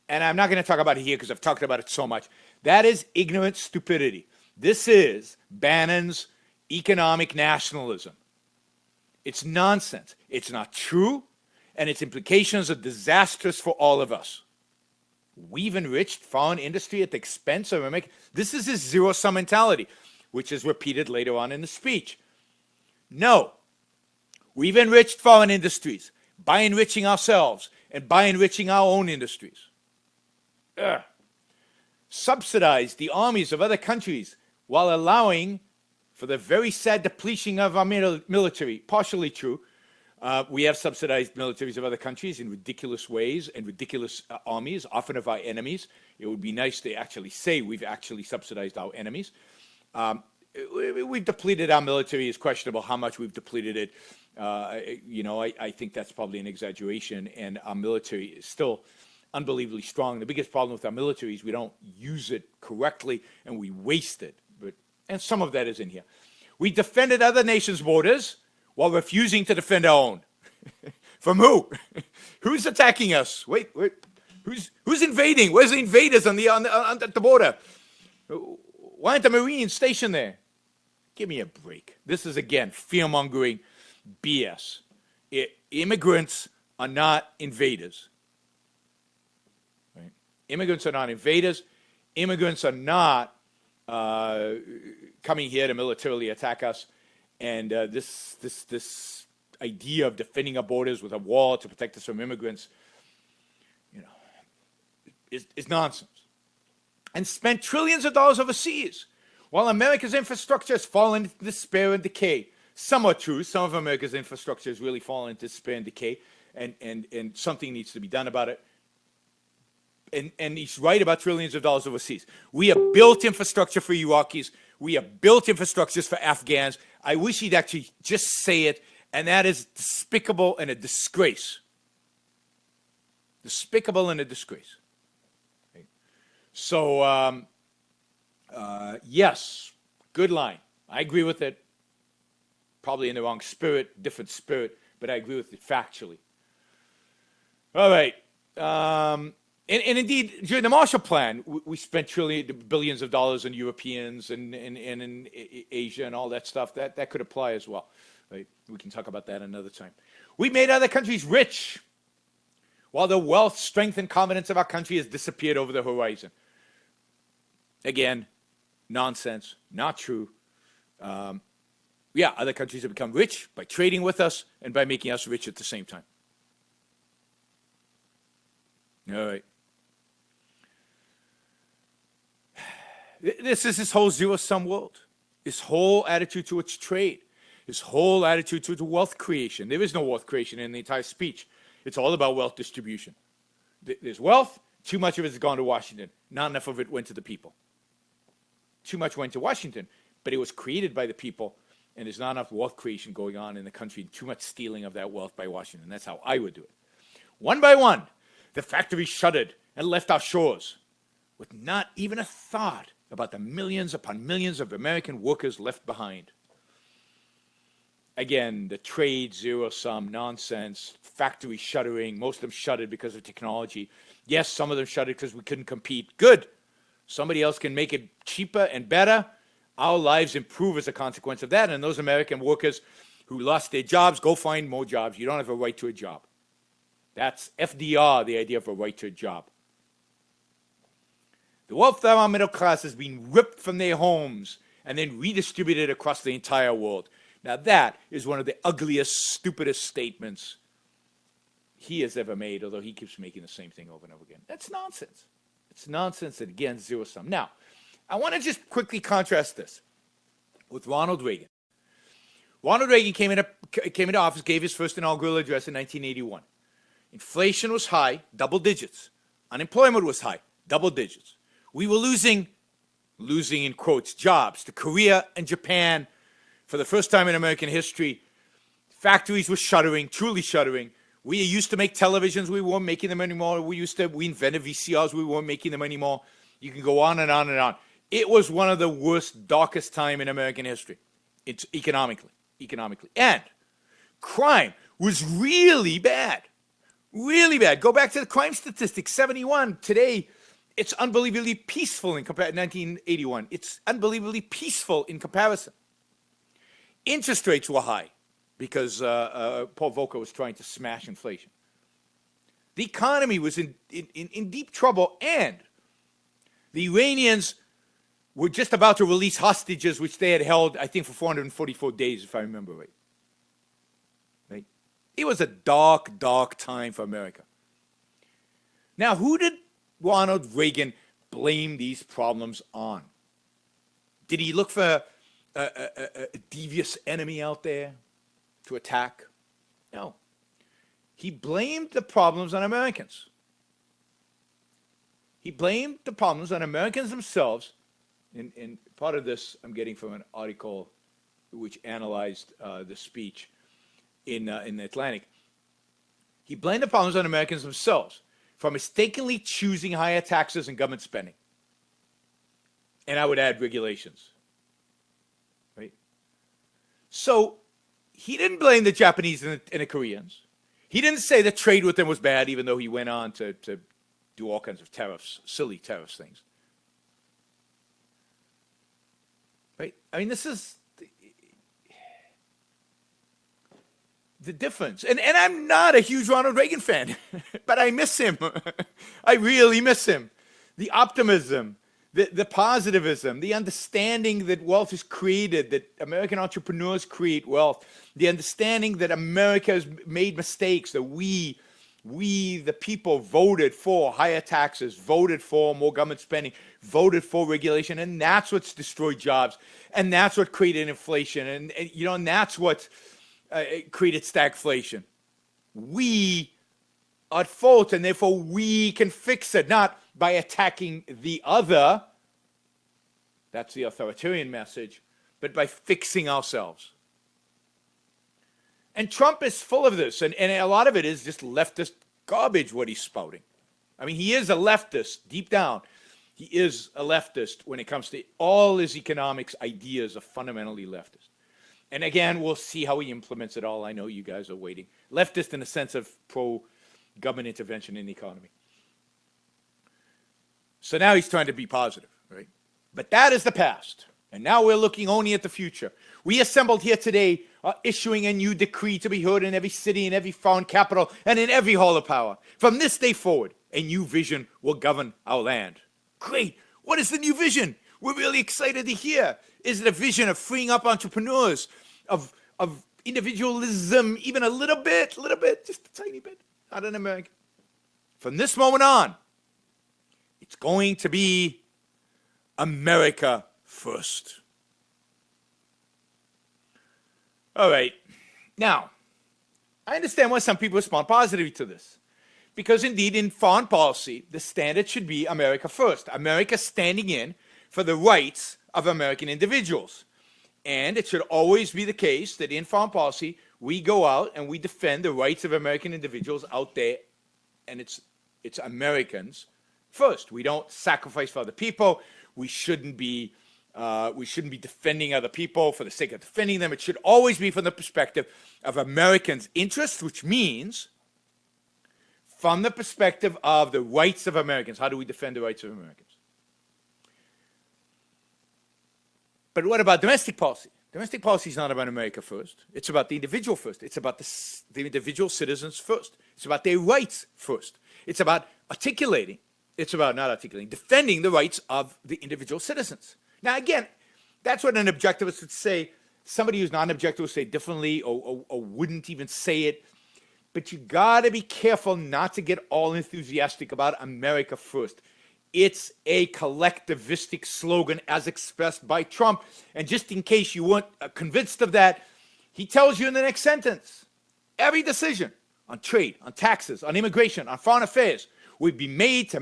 And I'm not going to talk about it here because I've talked about it so much. That is ignorant stupidity. This is Bannon's economic nationalism. It's nonsense. It's not true, and its implications are disastrous for all of us. We've enriched foreign industry at the expense of America. This is this zero-sum mentality, which is repeated later on in the speech. No, we've enriched foreign industries by enriching ourselves and by enriching our own industries. Subsidized the armies of other countries while allowing for the very sad depletion of our military. Partially true. We have subsidized militaries of other countries in ridiculous ways and ridiculous armies, often of our enemies. It would be nice to actually say we've actually subsidized our enemies. We've depleted our military. It's questionable how much we've depleted it. I think that's probably an exaggeration, and our military is still unbelievably strong. The biggest problem with our military is we don't use it correctly, and we waste it. And some of that is in here. We defended other nations' borders while refusing to defend our own. From who? Who's attacking us? Wait. Who's invading? Where's the invaders on the border? Why aren't the Marines stationed there? Give me a break. This is, again, fear-mongering BS. Immigrants are not invaders. Right? Immigrants are not invaders. Immigrants are not coming here to militarily attack us. And this idea of defending our borders with a wall to protect us from immigrants, is nonsense. And spent trillions of dollars overseas, while America's infrastructure has fallen into despair and decay. Somewhat true. Some of America's infrastructure has really fallen into despair and decay, and something needs to be done about it. And he's right about trillions of dollars overseas. We have built infrastructure for Iraqis. We have built infrastructures for Afghans. I wish he'd actually just say it, and that is despicable and a disgrace. Despicable and a disgrace. Okay. So, yes, good line. I agree with it. Probably in the wrong spirit, different spirit, but I agree with it factually. All right. And indeed, during the Marshall Plan, we spent billions of dollars on Europeans and in Asia and all that stuff. That could apply as well. Right? We can talk about that another time. We made other countries rich, while the wealth, strength, and confidence of our country has disappeared over the horizon. Again, nonsense, not true. Other countries have become rich by trading with us and by making us rich at the same time. All right. This is this whole zero-sum world, this whole attitude towards trade, this whole attitude towards wealth creation. There is no wealth creation in the entire speech. It's all about wealth distribution. There's wealth, too much of it has gone to Washington. Not enough of it went to the people. Too much went to Washington, but it was created by the people, and there's not enough wealth creation going on in the country, too much stealing of that wealth by Washington. That's how I would do it. One by one, the factories shuttered and left our shores with not even a thought about the millions upon millions of American workers left behind. Again, the trade, zero-sum, nonsense, factory shuttering, most of them shuttered because of technology. Yes, some of them shuttered because we couldn't compete. Good. Somebody else can make it cheaper and better. Our lives improve as a consequence of that, and those American workers who lost their jobs, go find more jobs. You don't have a right to a job. That's FDR, the idea of a right to a job. The wealth of our middle class has been ripped from their homes and then redistributed across the entire world. Now that is one of the ugliest, stupidest statements he has ever made, although he keeps making the same thing over and over again. That's nonsense. It's nonsense that, again, zero sum. Now, I want to just quickly contrast this with Ronald Reagan. Ronald Reagan came into office, gave his first inaugural address in 1981. Inflation was high, double digits. Unemployment was high, double digits. We were losing in quotes, jobs to Korea and Japan for the first time in American history. Factories were shuttering, truly shuttering. We used to make televisions, we weren't making them anymore. We invented VCRs, we weren't making them anymore. You can go on and on and on. It was one of the worst, darkest time in American history. It's economically. And crime was really bad. Really bad. Go back to the crime statistics, 71. Today, it's unbelievably peaceful in comparison. 1981. It's unbelievably peaceful in comparison. Interest rates were high because Paul Volcker was trying to smash inflation. The economy was in deep trouble, and the Iranians were just about to release hostages, which they had held, I think, for 444 days, if I remember right. It was a dark, dark time for America. Now, who did Ronald Reagan blame these problems on? Did he look for a devious enemy out there to attack? No. He blamed the problems on Americans. He blamed the problems on Americans themselves. And part of this I'm getting from an article which analyzed the speech in the Atlantic. He blamed the problems on Americans themselves for mistakenly choosing higher taxes and government spending. And I would add regulations. Right? So he didn't blame the Japanese and the Koreans. He didn't say that trade with them was bad, even though he went on to do all kinds of tariffs, silly tariffs things. Right? I mean, this is the difference. And I'm not a huge Ronald Reagan fan, but I miss him. I really miss him. The optimism, the positivism, the understanding that wealth is created, that American entrepreneurs create wealth, the understanding that America has made mistakes, that we, the people, voted for higher taxes, voted for more government spending, voted for regulation, and that's what's destroyed jobs, and that's what created inflation, and that's what created stagflation. We are at fault, and therefore we can fix it, not by attacking the other, that's the authoritarian message, but by fixing ourselves. And Trump is full of this, and a lot of it is just leftist garbage, what he's spouting. I mean, he is a leftist, deep down. He is a leftist when it comes to all his economics ideas are fundamentally leftist. And again, we'll see how he implements it all. I know you guys are waiting. Leftist in the sense of pro-government intervention in the economy. So now he's trying to be positive, right? But that is the past. And now we're looking only at the future. We assembled here today issuing a new decree to be heard in every city, in every foreign capital, and in every hall of power. From this day forward, a new vision will govern our land. Great. What is the new vision? We're really excited to hear. Is it a vision of freeing up entrepreneurs, of individualism, even a little bit, just a tiny bit, not in America? From this moment on, it's going to be America first. All right. Now, I understand why some people respond positively to this. Because indeed, in foreign policy, the standard should be America first. America standing in for the rights of American individuals. And it should always be the case that in foreign policy, we go out and we defend the rights of American individuals out there, and it's Americans first. We don't sacrifice for other people. We shouldn't be defending other people for the sake of defending them. It should always be from the perspective of Americans' interests, which means from the perspective of the rights of Americans. How do we defend the rights of Americans? But what about domestic policy? Domestic policy is not about America first. It's about the individual first. It's about the individual citizens first. It's about their rights first. It's about articulating It's about not articulating, defending the rights of the individual citizens. Now, again, that's what an objectivist would say. Somebody who's not an objectivist would say differently or wouldn't even say it. But you got to be careful not to get all enthusiastic about America first. It's a collectivistic slogan as expressed by Trump. And just in case you weren't convinced of that, he tells you in the next sentence, every decision on trade, on taxes, on immigration, on foreign affairs would be made to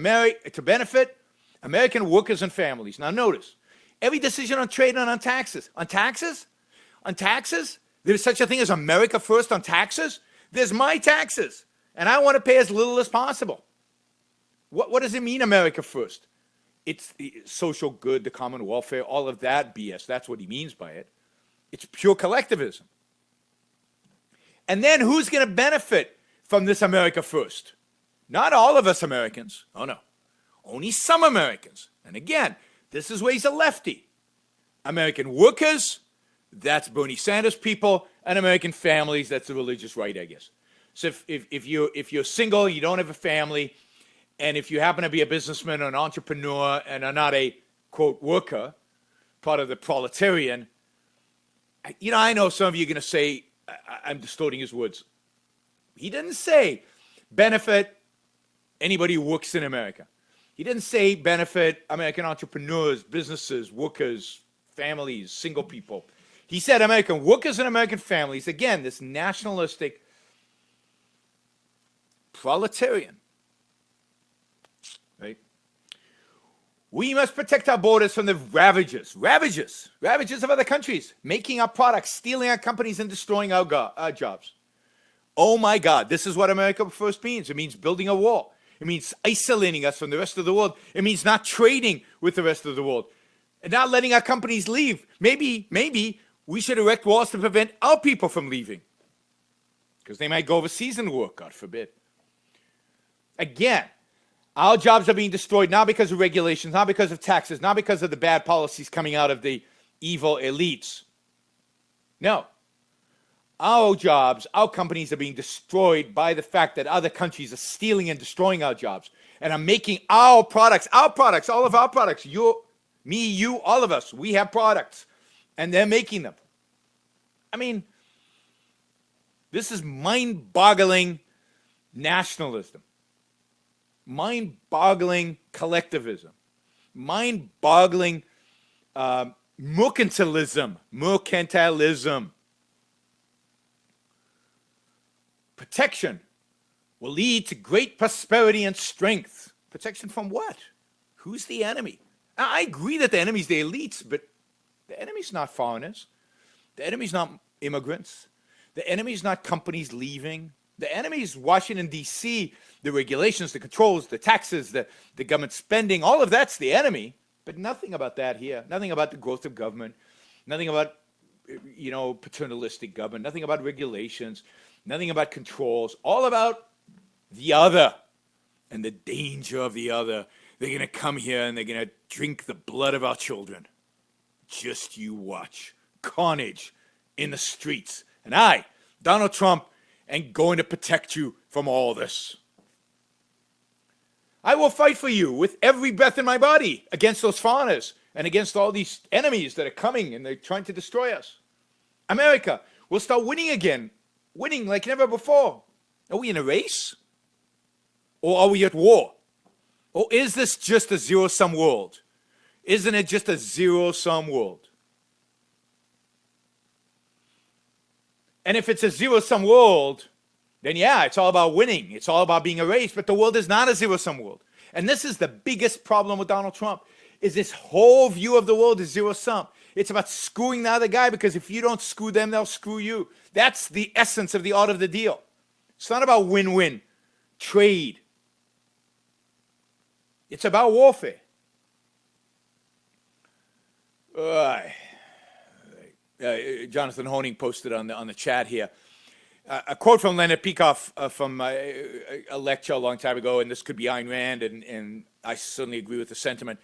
benefit American workers and families. Now notice, every decision on trade and on taxes. On taxes? On taxes? There's such a thing as America first on taxes? There's my taxes, and I want to pay as little as possible. What does it mean, America first? It's the social good, the common welfare, all of that BS. That's what he means by it. It's pure collectivism. And then who's going to benefit from this America first? Not all of us Americans. Oh, no. Only some Americans. And again, this is where he's a lefty. American workers, that's Bernie Sanders people, and American families, that's the religious right, I guess. So if you're single, you don't have a family, and if you happen to be a businessman or an entrepreneur and are not a, quote, worker, part of the proletarian, I know some of you are going to say, I'm distorting his words. He didn't say benefit anybody who works in America. He didn't say benefit American entrepreneurs, businesses, workers, families, single people. He said American workers and American families. Again, this nationalistic proletarian. Right? We must protect our borders from the ravages of other countries, making our products, stealing our companies, and destroying our jobs. Oh my God, this is what America first means. It means building a wall. It means isolating us from the rest of the world. It means not trading with the rest of the world and not letting our companies leave. Maybe we should erect walls to prevent our people from leaving because they might go overseas and work, God forbid. Again, our jobs are being destroyed not because of regulations, not because of taxes, not because of the bad policies coming out of the evil elites. No. Our jobs, our companies are being destroyed by the fact that other countries are stealing and destroying our jobs and are making our products, all of our products, me, you, all of us, we have products, and they're making them. I mean, this is mind-boggling nationalism, mind-boggling collectivism, mind-boggling mercantilism. Protection will lead to great prosperity and strength. Protection from what? Who's the enemy? I agree that the enemy's the elites, but the enemy's not foreigners. The enemy's not immigrants. The enemy's not companies leaving. The enemy's Washington, D.C., the regulations, the controls, the taxes, the government spending, all of that's the enemy, but nothing about that here. Nothing about the growth of government. Nothing about, paternalistic government. Nothing about regulations. Nothing about controls. All about the other and the danger of the other. They're going to come here and they're going to drink the blood of our children. Just you watch. Carnage in the streets. And I, Donald Trump, am going to protect you from all this. I will fight for you with every breath in my body against those foreigners and against all these enemies that are coming and they're trying to destroy us. America will start winning again. Winning like never before. Are we in a race? Or are we at war? Or is this just a zero-sum world? Isn't it just a zero-sum world? And if it's a zero-sum world, then yeah, it's all about winning. It's all about being a race, but the world is not a zero-sum world. And this is the biggest problem with Donald Trump, is this whole view of the world is zero-sum. It's about screwing the other guy because if you don't screw them, they'll screw you. That's the essence of the art of the deal. It's not about win-win, trade. It's about warfare. Jonathan Honing posted on the chat here. A quote from Leonard Peikoff from a lecture a long time ago, and this could be Ayn Rand, and I certainly agree with the sentiment.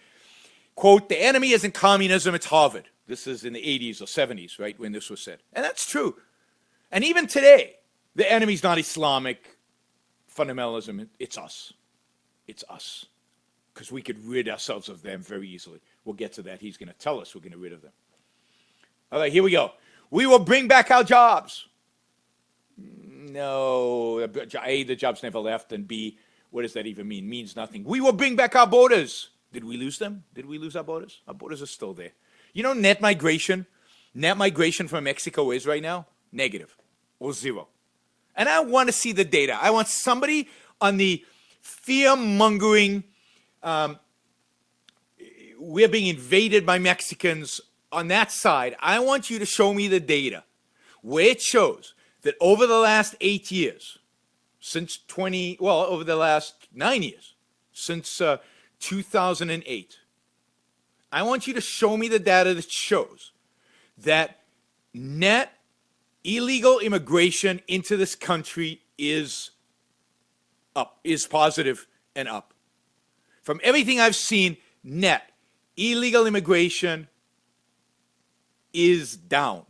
Quote, the enemy isn't communism, it's Harvard. This is in the 80s or 70s, right, when this was said. And that's true. And even today, the enemy's not Islamic fundamentalism. It's us. It's us. because we could rid ourselves of them very easily. We'll get to that. He's going to tell us we're going to rid of them. All right, here we go. We will bring back our jobs. No, A, the jobs never left, and B, what does that even mean? Means nothing. We will bring back our borders. Did we lose them? Did we lose our borders? Our borders are still there. You know, net migration from Mexico is right now negative or zero. And I want to see the data. I want somebody on the fear-mongering, we're being invaded by Mexicans on that side. I want you to show me the data where it shows that over the last 8 years, over the last 9 years, since 2008, I want you to show me the data that shows that net illegal immigration into this country is up, is positive and up. From everything I've seen, net illegal immigration is down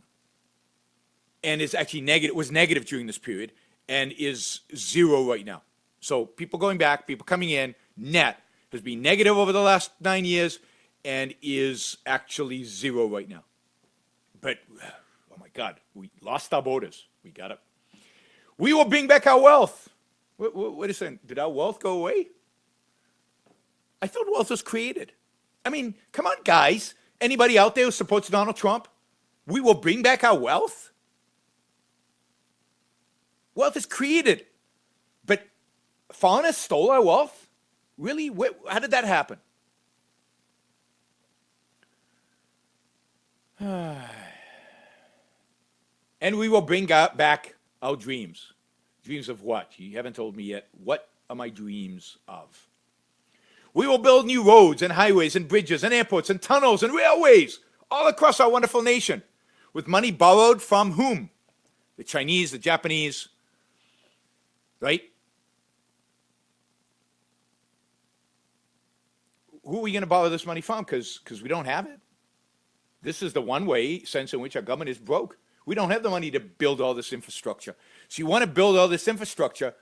and is actually negative, was negative during this period and is zero right now. So people going back, people coming in, net has been negative over the last 9 years and is actually zero right now. But, oh my God, we lost our borders. We got it. We will bring back our wealth. Wait a second. Did our wealth go away? I thought wealth was created. I mean, come on, guys. Anybody out there who supports Donald Trump? We will bring back our wealth? Wealth is created. But foreigners stole our wealth? Really? How did that happen? And we will bring back our dreams. Dreams of what? You haven't told me yet. What are my dreams of? We will build new roads and highways and bridges and airports and tunnels and railways all across our wonderful nation with money borrowed from whom? The Chinese, the Japanese, right? Who are we going to borrow this money from? Because we don't have it. This is the one sense in which our government is broke. We don't have the money to build all this infrastructure. So you want to build all this infrastructure.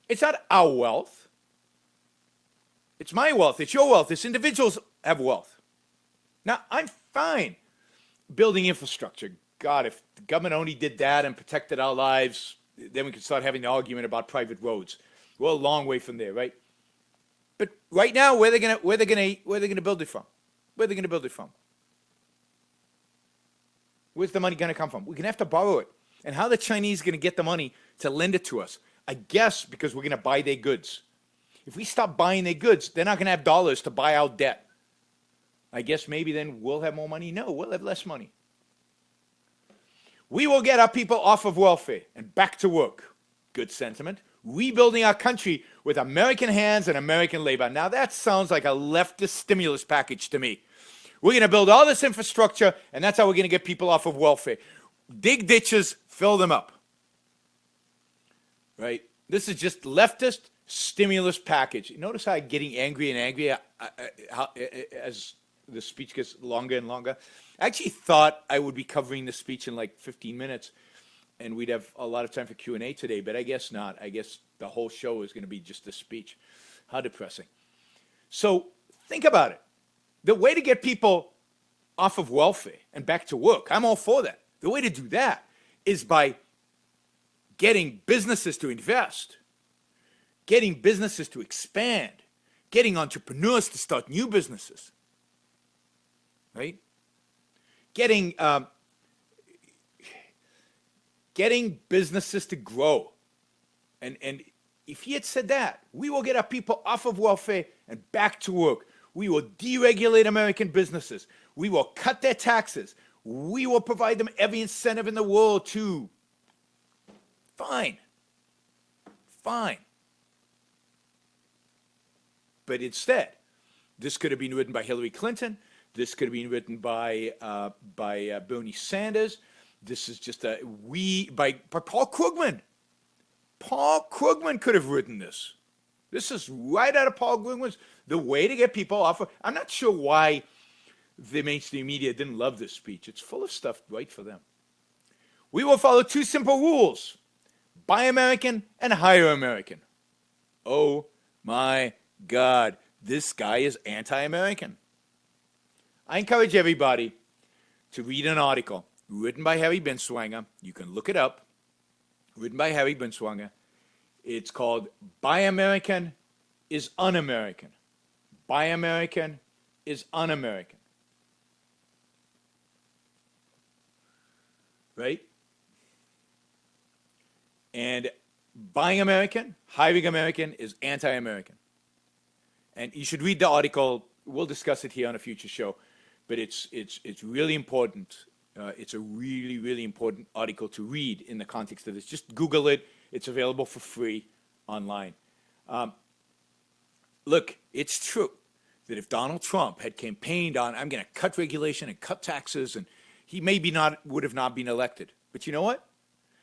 It's not our wealth. It's my wealth. It's your wealth. It's individuals have wealth. Now, I'm fine building infrastructure. God, if the government only did that and protected our lives, then we could start having the argument about private roads. We're a long way from there, right? But right now, where are they gonna build it from? Where are they going to build it from? Where's the money going to come from? We're going to have to borrow it. And how are the Chinese going to get the money to lend it to us? I guess because we're going to buy their goods. If we stop buying their goods, they're not going to have dollars to buy our debt. I guess maybe then we'll have more money. No, we'll have less money. We will get our people off of welfare and back to work. Good sentiment. Rebuilding our country with American hands and American labor. Now that sounds like a leftist stimulus package to me. We're going to build all this infrastructure, and that's how we're going to get people off of welfare. Dig ditches, fill them up. Right? This is just leftist stimulus package. Notice how I'm getting angry and angrier as the speech gets longer and longer. I actually thought I would be covering the speech in like 15 minutes. And we'd have a lot of time for Q&A today, but I guess not. I guess the whole show is going to be just a speech. How depressing. So think about it. The way to get people off of welfare and back to work, I'm all for that. The way to do that is by getting businesses to invest, getting businesses to expand, getting entrepreneurs to start new businesses, right? Getting businesses to grow. And if he had said that, we will get our people off of welfare and back to work. We will deregulate American businesses. We will cut their taxes. We will provide them every incentive in the world to. Fine. But instead, this could have been written by Hillary Clinton. This could have been written by Bernie Sanders. This is just by Paul Krugman. Paul Krugman could have written this. This is right out of Paul Krugman's, the way to get people off of. I'm not sure why the mainstream media didn't love this speech. It's full of stuff right for them. We will follow two simple rules. Buy American and hire American. Oh my God, this guy is anti-American. I encourage everybody to read an article written by Harry Binswanger. You can look it up. Written by Harry Binswanger. It's called Buy American is Un-American. Buy American is Un-American. Right? And buying American, hiring American is anti-American. And you should read the article. We'll discuss it here on a future show. But it's really important. It's a really, really important article to read in the context of this. Just Google it. It's available for free online. Look, it's true that if Donald Trump had campaigned on, I'm going to cut regulation and cut taxes, and he maybe would have not been elected. But you know what?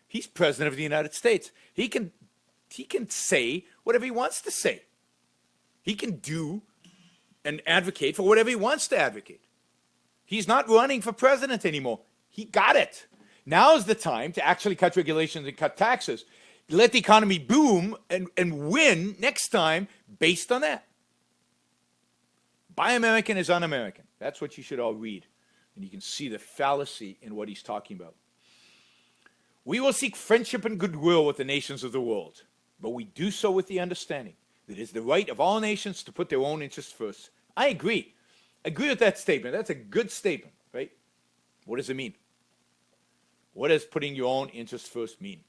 He's president of the United States. He can say whatever he wants to say. He can do and advocate for whatever he wants to advocate. He's not running for president anymore. He got it. Now is the time to actually cut regulations and cut taxes. Let the economy boom and win next time based on that. Buy American is Un-American. That's what you should all read. And you can see the fallacy in what he's talking about. We will seek friendship and goodwill with the nations of the world, but we do so with the understanding that it is the right of all nations to put their own interests first. I agree. Agree with that statement. That's a good statement, right? What does it mean? What does putting your own interests first mean?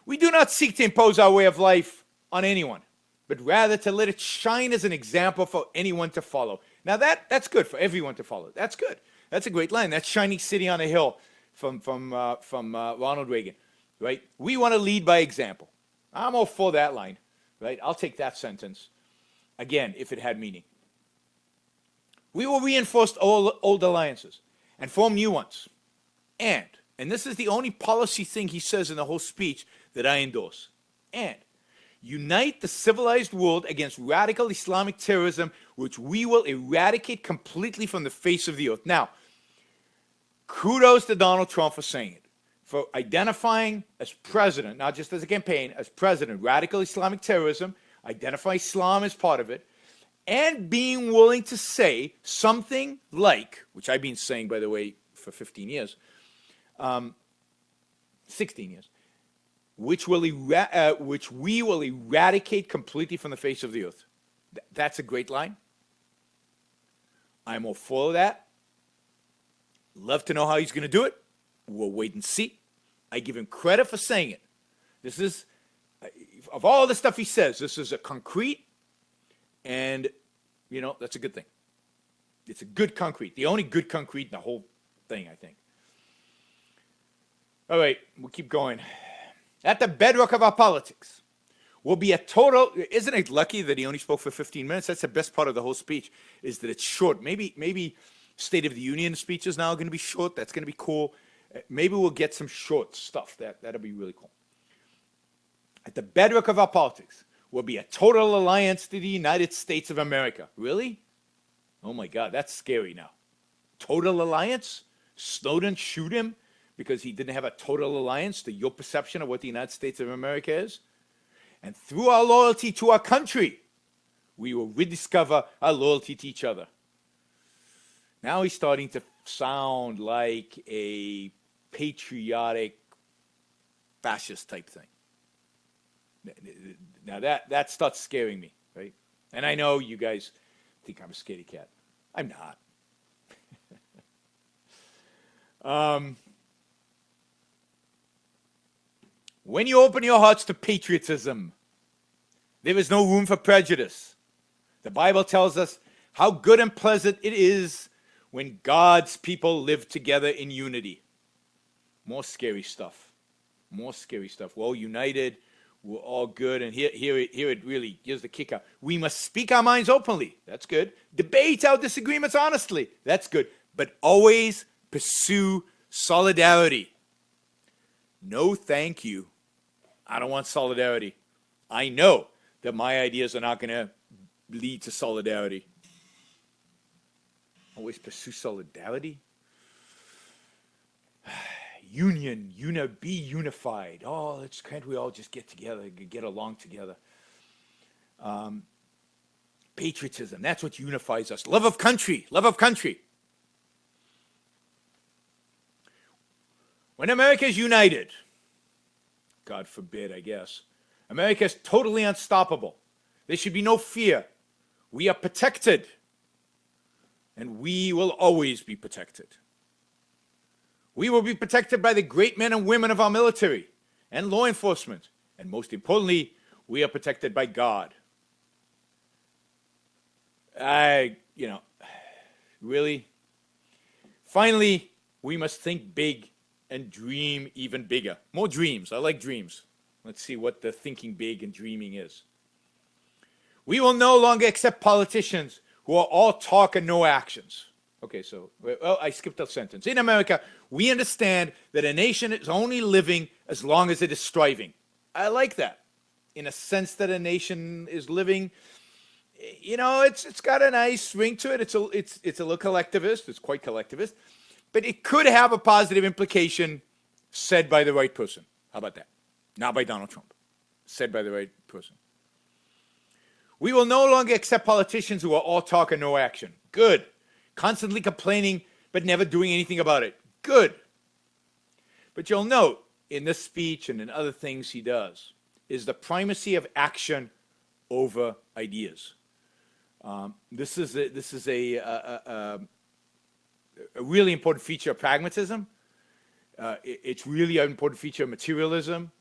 We do not seek to impose our way of life on anyone, but rather to let it shine as an example for anyone to follow. Now that's good for everyone to follow. That's good. That's a great line. That's shining city on a hill from Ronald Reagan, right? We want to lead by example. I'm all for that line, right? I'll take that sentence, again, if it had meaning. We will reinforce old alliances and form new ones. And this is the only policy thing he says in the whole speech that I endorse, and unite the civilized world against radical Islamic terrorism, which we will eradicate completely from the face of the earth. Now, kudos to Donald Trump for saying it, for identifying as president, not just as a campaign, as president, radical Islamic terrorism, identify Islam as part of it, and being willing to say something like, which I've been saying, by the way, for 15 years, 16 years, which we will eradicate completely from the face of the earth. That's a great line. I'm all for that. Love to know how he's going to do it. We'll wait and see. I give him credit for saying it. This is, of all the stuff he says, this is a concrete, and, you know, that's a good thing. It's a good concrete. The only good concrete in the whole thing, I think. All right, we'll keep going. At the bedrock of our politics will be a total, isn't it lucky that he only spoke for 15 minutes? That's the best part of the whole speech, is that it's short. Maybe State of the Union speech is now going to be short. That's going to be cool. Maybe we'll get some short stuff. That'll be really cool. At the bedrock of our politics will be a total alliance to the United States of America. Really? Oh my God, that's scary now. Total alliance? Snowden shoot him because he didn't have a total alliance to your perception of what the United States of America is? And through our loyalty to our country, we will rediscover our loyalty to each other. Now he's starting to sound like a patriotic fascist type thing. Now that starts scaring me, right? And I know you guys think I'm a scaredy cat. I'm not. When you open your hearts to patriotism, there is no room for prejudice. The Bible tells us how good and pleasant it is when God's people live together in unity. More scary stuff. More scary stuff. We're all united. We're all good. And here's the kicker. We must speak our minds openly. That's good. Debate our disagreements honestly. That's good. But always pursue solidarity. No, thank you. I don't want solidarity. I know that my ideas are not going to lead to solidarity. Always pursue solidarity. Union, be unified. Oh, can't we all just get together, get along together? Patriotism, that's what unifies us. Love of country, love of country. When America is united, God forbid, I guess, America is totally unstoppable. There should be no fear. We are protected, and we will always be protected. We will be protected by the great men and women of our military and law enforcement, and most importantly, we are protected by God. Really? Finally, we must think big and dream even bigger. More dreams. I like dreams. Let's see what the thinking big and dreaming is. We will no longer accept politicians who are all talk and no actions. Okay, so, I skipped a sentence. In America, we understand that a nation is only living as long as it is striving. I like that. In a sense that a nation is living, it's got a nice ring to it. It's a little collectivist. It's quite collectivist. But it could have a positive implication said by the right person. How about that? Not by Donald Trump. Said by the right person. We will no longer accept politicians who are all talk and no action. Good. Constantly complaining but never doing anything about it. Good. But you'll note in this speech and in other things he does is the primacy of action over ideas. This is a really important feature of pragmatism. It's really an important feature of materialism,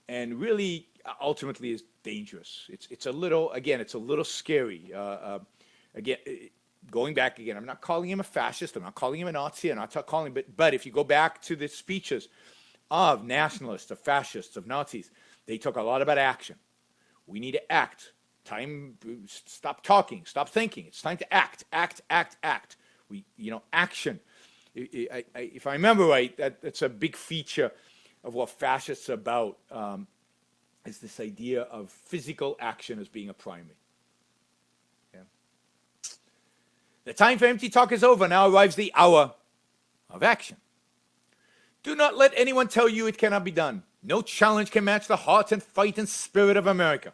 and really ultimately is dangerous. It's a little scary. Again, going back again, I'm not calling him a fascist. I'm not calling him a Nazi. I'm not calling him, but if you go back to the speeches of nationalists, of fascists, of Nazis, they talk a lot about action. We need to act. Stop talking, stop thinking. It's time to act. Action. If I remember right, that's a big feature of what fascists are about, is this idea of physical action as being a primary. Yeah. The time for empty talk is over. Now arrives the hour of action. Do not let anyone tell you it cannot be done. No challenge can match the heart and fight and spirit of America.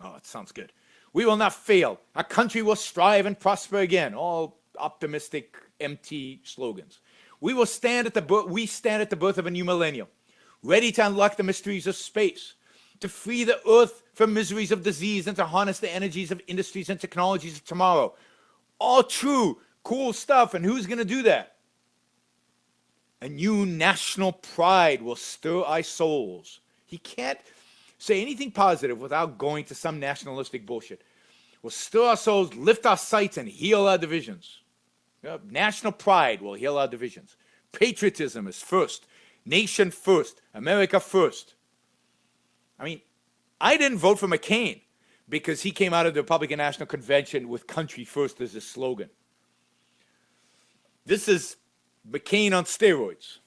Oh, that sounds good. We will not fail. Our country will strive and prosper again. All optimistic, empty slogans. We stand at the birth of a new millennium, ready to unlock the mysteries of space, to free the earth from miseries of disease, and to harness the energies of industries and technologies of tomorrow. All true, cool stuff. And who's going to do that? A new national pride will stir our souls. He can't say anything positive without going to some nationalistic bullshit. We'll stir our souls, lift our sights, and heal our divisions. National pride will heal our divisions. Patriotism is first. Nation first. America first. I mean, I didn't vote for McCain because he came out of the Republican National Convention with country first as his slogan. This is McCain on steroids.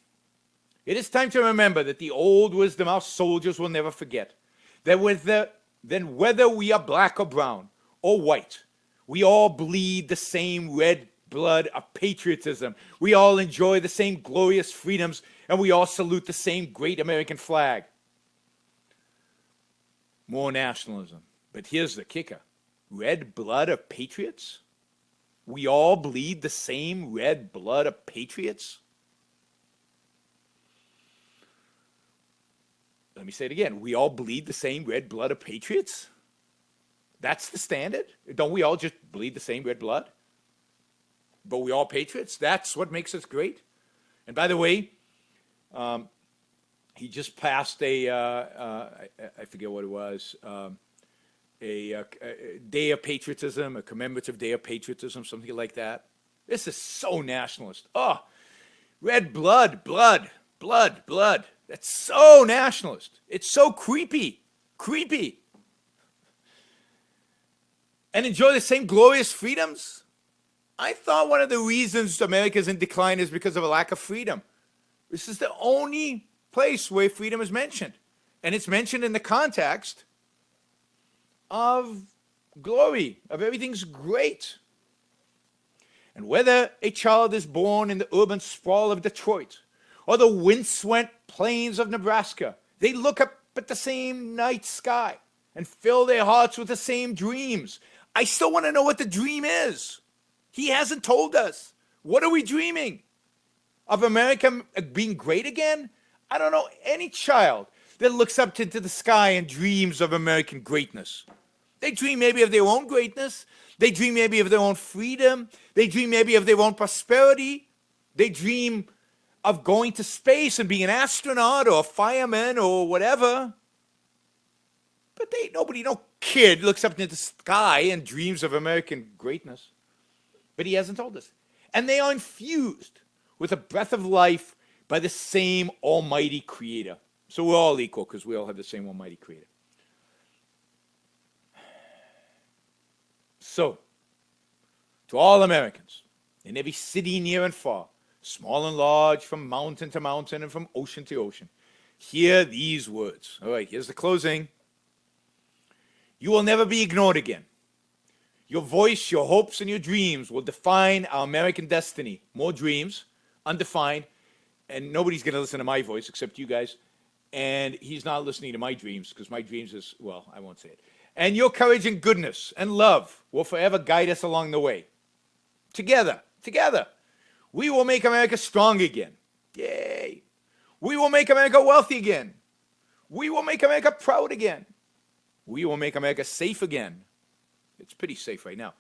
It is time to remember that the old wisdom our soldiers will never forget, that whether we are black or brown or white, we all bleed the same red blood of patriotism. We all enjoy the same glorious freedoms, and we all salute the same great American flag. More nationalism. But here's the kicker. Red blood of patriots? We all bleed the same red blood of patriots? Let me say it again. We all bleed the same red blood of patriots? That's the standard? Don't we all just bleed the same red blood? But we all patriots? That's what makes us great? And by the way, he just passed I forget what it was, a day of patriotism, a commemorative day of patriotism, something like that. This is so nationalist. Oh, red blood, blood, blood, blood. That's so nationalist. It's so creepy. And enjoy the same glorious freedoms? I thought one of the reasons America's in decline is because of a lack of freedom. This is the only place where freedom is mentioned. And it's mentioned in the context of glory, of everything's great. And whether a child is born in the urban sprawl of Detroit or the windswept plains of Nebraska, they look up at the same night sky and fill their hearts with the same dreams. I still want to know what the dream is. He hasn't told us. What are we dreaming? Of America being great again? I don't know any child that looks up into the sky and dreams of American greatness. They dream maybe of their own greatness. They dream maybe of their own freedom. They dream maybe of their own prosperity. They dream of going to space and being an astronaut or a fireman or whatever. But no kid looks up into the sky and dreams of American greatness. But he hasn't told us. And they are infused with a breath of life by the same almighty creator. So we're all equal because we all have the same almighty creator. So, to all Americans, in every city near and far, small and large, from mountain to mountain and from ocean to ocean, hear these words. All right, here's the closing. You will never be ignored again. Your voice, your hopes, and your dreams will define our American destiny. More dreams, undefined, and nobody's going to listen to my voice except you guys. And he's not listening to my dreams because my dreams is, well, I won't say it. And your courage and goodness and love will forever guide us along the way. Together, we will make America strong again. Yay. We will make America wealthy again. We will make America proud again. We will make America safe again. It's pretty safe right now.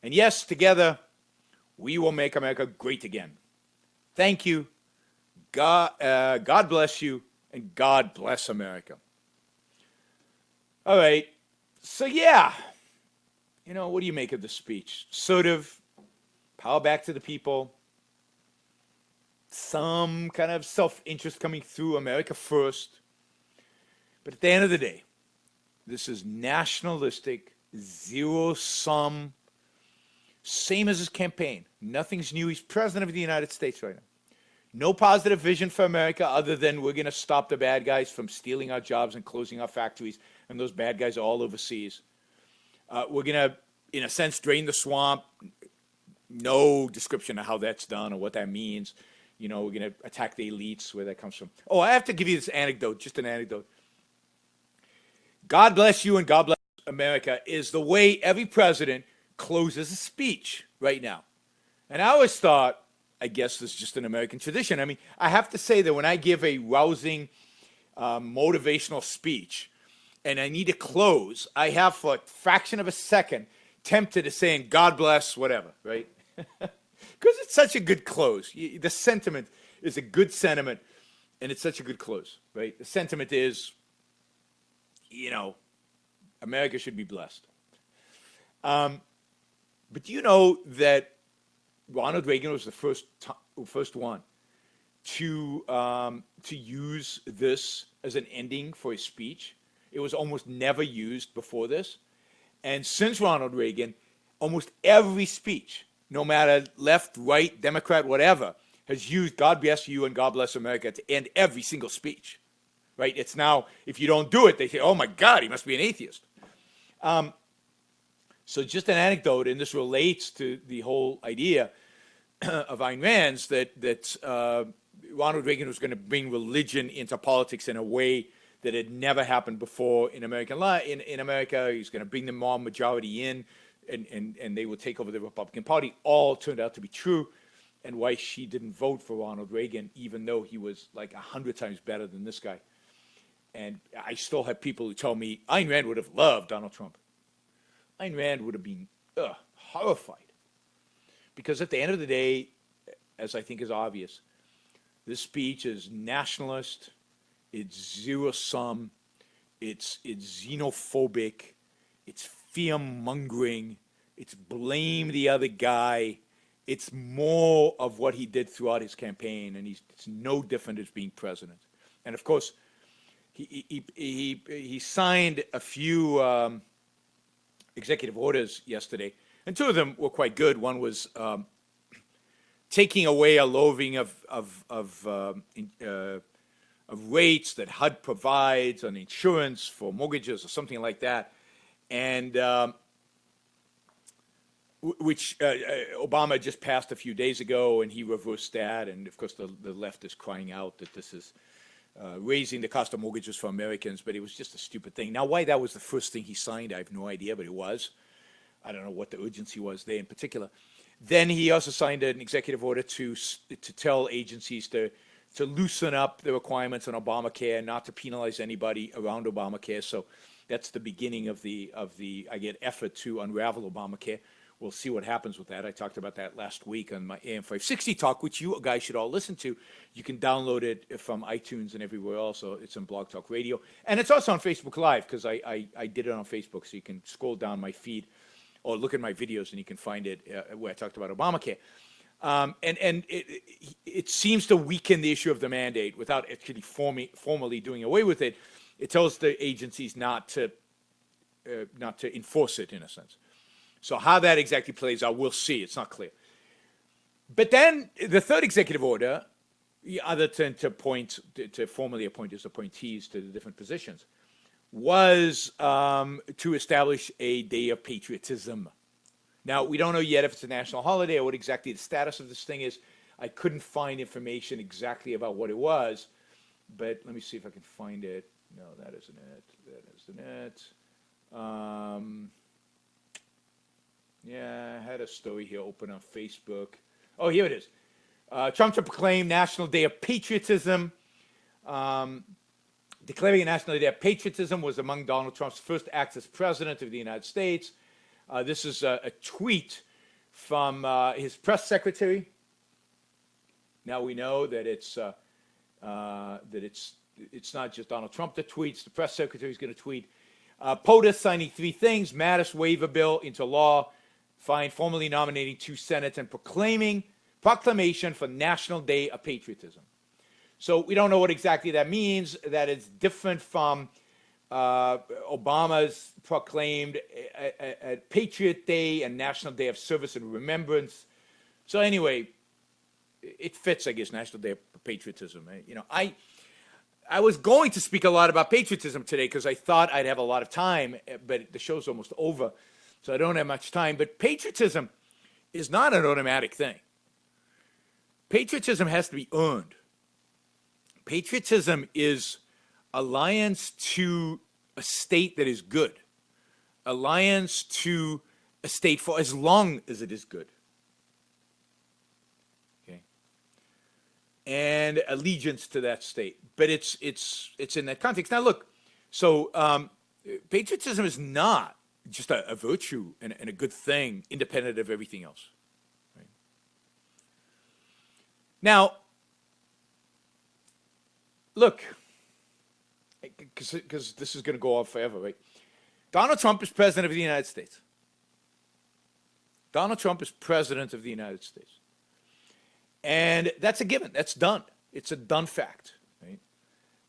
And yes, together, we will make America great again. Thank you. God bless you, and God bless America. All right. So, yeah, what do you make of the speech? Sort of power back to the people, some kind of self-interest coming through, America first. But at the end of the day, this is nationalistic, zero-sum, same as his campaign. Nothing's new. He's president of the United States right now. No positive vision for America other than we're going to stop the bad guys from stealing our jobs and closing our factories, and those bad guys are all overseas. We're going to, in a sense, drain the swamp. No description of how that's done or what that means. We're going to attack the elites, where that comes from. Oh, I have to give you this anecdote, just an anecdote. God bless you and God bless America is the way every president closes a speech right now. And I always thought, I guess this is just an American tradition. I mean, I have to say that when I give a rousing, motivational speech and I need to close, I have for a fraction of a second tempted to saying, God bless, whatever, right? Because it's such a good close. The sentiment is a good sentiment, and it's such a good close, right? The sentiment is, America should be blessed. But do you know that Ronald Reagan was the first one to use this as an ending for his speech? It was almost never used before this. And since Ronald Reagan, almost every speech, no matter left, right, Democrat, whatever, has used God bless you and God bless America to end every single speech. Right? It's now, if you don't do it, they say, oh my God, he must be an atheist. So just an anecdote, and this relates to the whole idea of Ayn Rand's that Ronald Reagan was going to bring religion into politics in a way that had never happened before in American life. In America, he's going to bring the mob majority in, and they will take over the Republican Party. All turned out to be true, and why she didn't vote for Ronald Reagan, even though he was like 100 times better than this guy. And I still have people who tell me Ayn Rand would have loved Donald Trump. Ayn Rand would have been horrified. Because at the end of the day, as I think is obvious, this speech is nationalist, it's zero-sum, it's xenophobic, it's fear-mongering, it's blame the other guy, it's more of what he did throughout his campaign, and it's no different as being president. And of course, he signed a few executive orders yesterday, and two of them were quite good. One was taking away a loathing of rates that HUD provides on insurance for mortgages or something like that, and which Obama just passed a few days ago, and he reversed that. And of course, the left is crying out that this is raising the cost of mortgages for Americans, but it was just a stupid thing. Now, why that was the first thing he signed, I have no idea, but it was. I don't know what the urgency was there in particular. Then he also signed an executive order to tell agencies to loosen up the requirements on Obamacare, not to penalize anybody around Obamacare. So that's the beginning of the effort to unravel Obamacare. We'll see what happens with that. I talked about that last week on my AM 560 talk, which you guys should all listen to. You can download it from iTunes and everywhere else. So it's on Blog Talk Radio. And it's also on Facebook Live, because I did it on Facebook. So you can scroll down my feed or look at my videos and you can find it where I talked about Obamacare. And it seems to weaken the issue of the mandate without actually formally doing away with it. It tells the agencies not to enforce it, in a sense. So how that exactly plays out, we'll see. It's not clear. But then the third executive order, other than to formally appoint as appointees to the different positions, was to establish a day of patriotism. Now, we don't know yet if it's a national holiday or what exactly the status of this thing is. I couldn't find information exactly about what it was, but let me see if I can find it. No, that isn't it. That isn't it. Yeah, I had a story here open on Facebook. Oh, here it is. Trump to proclaim National Day of Patriotism. Declaring a National Day of Patriotism was among Donald Trump's first acts as president of the United States. This is a tweet from his press secretary. Now we know that it's not just Donald Trump that tweets. The press secretary is going to tweet. POTUS signing 3 things: Mattis waiver bill into law, fine formally nominating 2 Senates, and proclamation for National Day of Patriotism. So we don't know what exactly that means. That is different from Obama's proclaimed a Patriot Day and National Day of Service and Remembrance. So anyway, it fits, I guess, National Day of Patriotism. You know, I was going to speak a lot about patriotism today because I thought I'd have a lot of time, but the show's almost over, so I don't have much time. But patriotism is not an automatic thing. Patriotism has to be earned. Patriotism is alliance to a state that is good, alliance to a state for as long as it is good. Okay, and allegiance to that state. But it's in that context. Now look, so patriotism is not just a virtue and a good thing, independent of everything else. Right? Now, look, because this is going to go on forever, right? Donald Trump is president of the United States. Donald Trump is president of the United States. And that's a given. That's done. It's a done fact, right?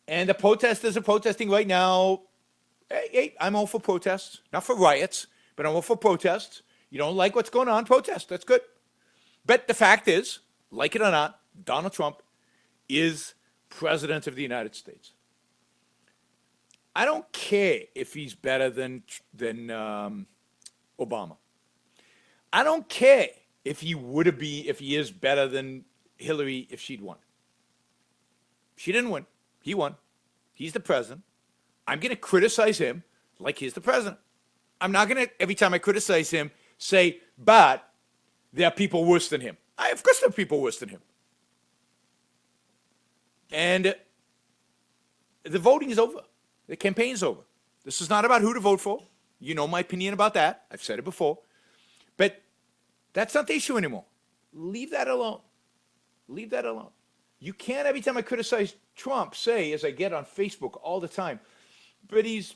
And the protesters are protesting right now. Hey, I'm all for protests. Not for riots, but I'm all for protests. You don't like what's going on, protest. That's good. But the fact is, like it or not, Donald Trump is president of the United States. I don't care if he's better than Obama. I don't care if he is better than Hillary if she'd won. She didn't win. He won. He's the president. I'm going to criticize him like he's the president. I'm not going to, every time I criticize him, say, but there are people worse than him. Of course there are people worse than him. And the voting is over. The campaign's over. This is not about who to vote for. You know my opinion about that. I've said it before. But that's not the issue anymore. Leave that alone. Leave that alone. You can't, every time I criticize Trump, say, as I get on Facebook all the time, but he is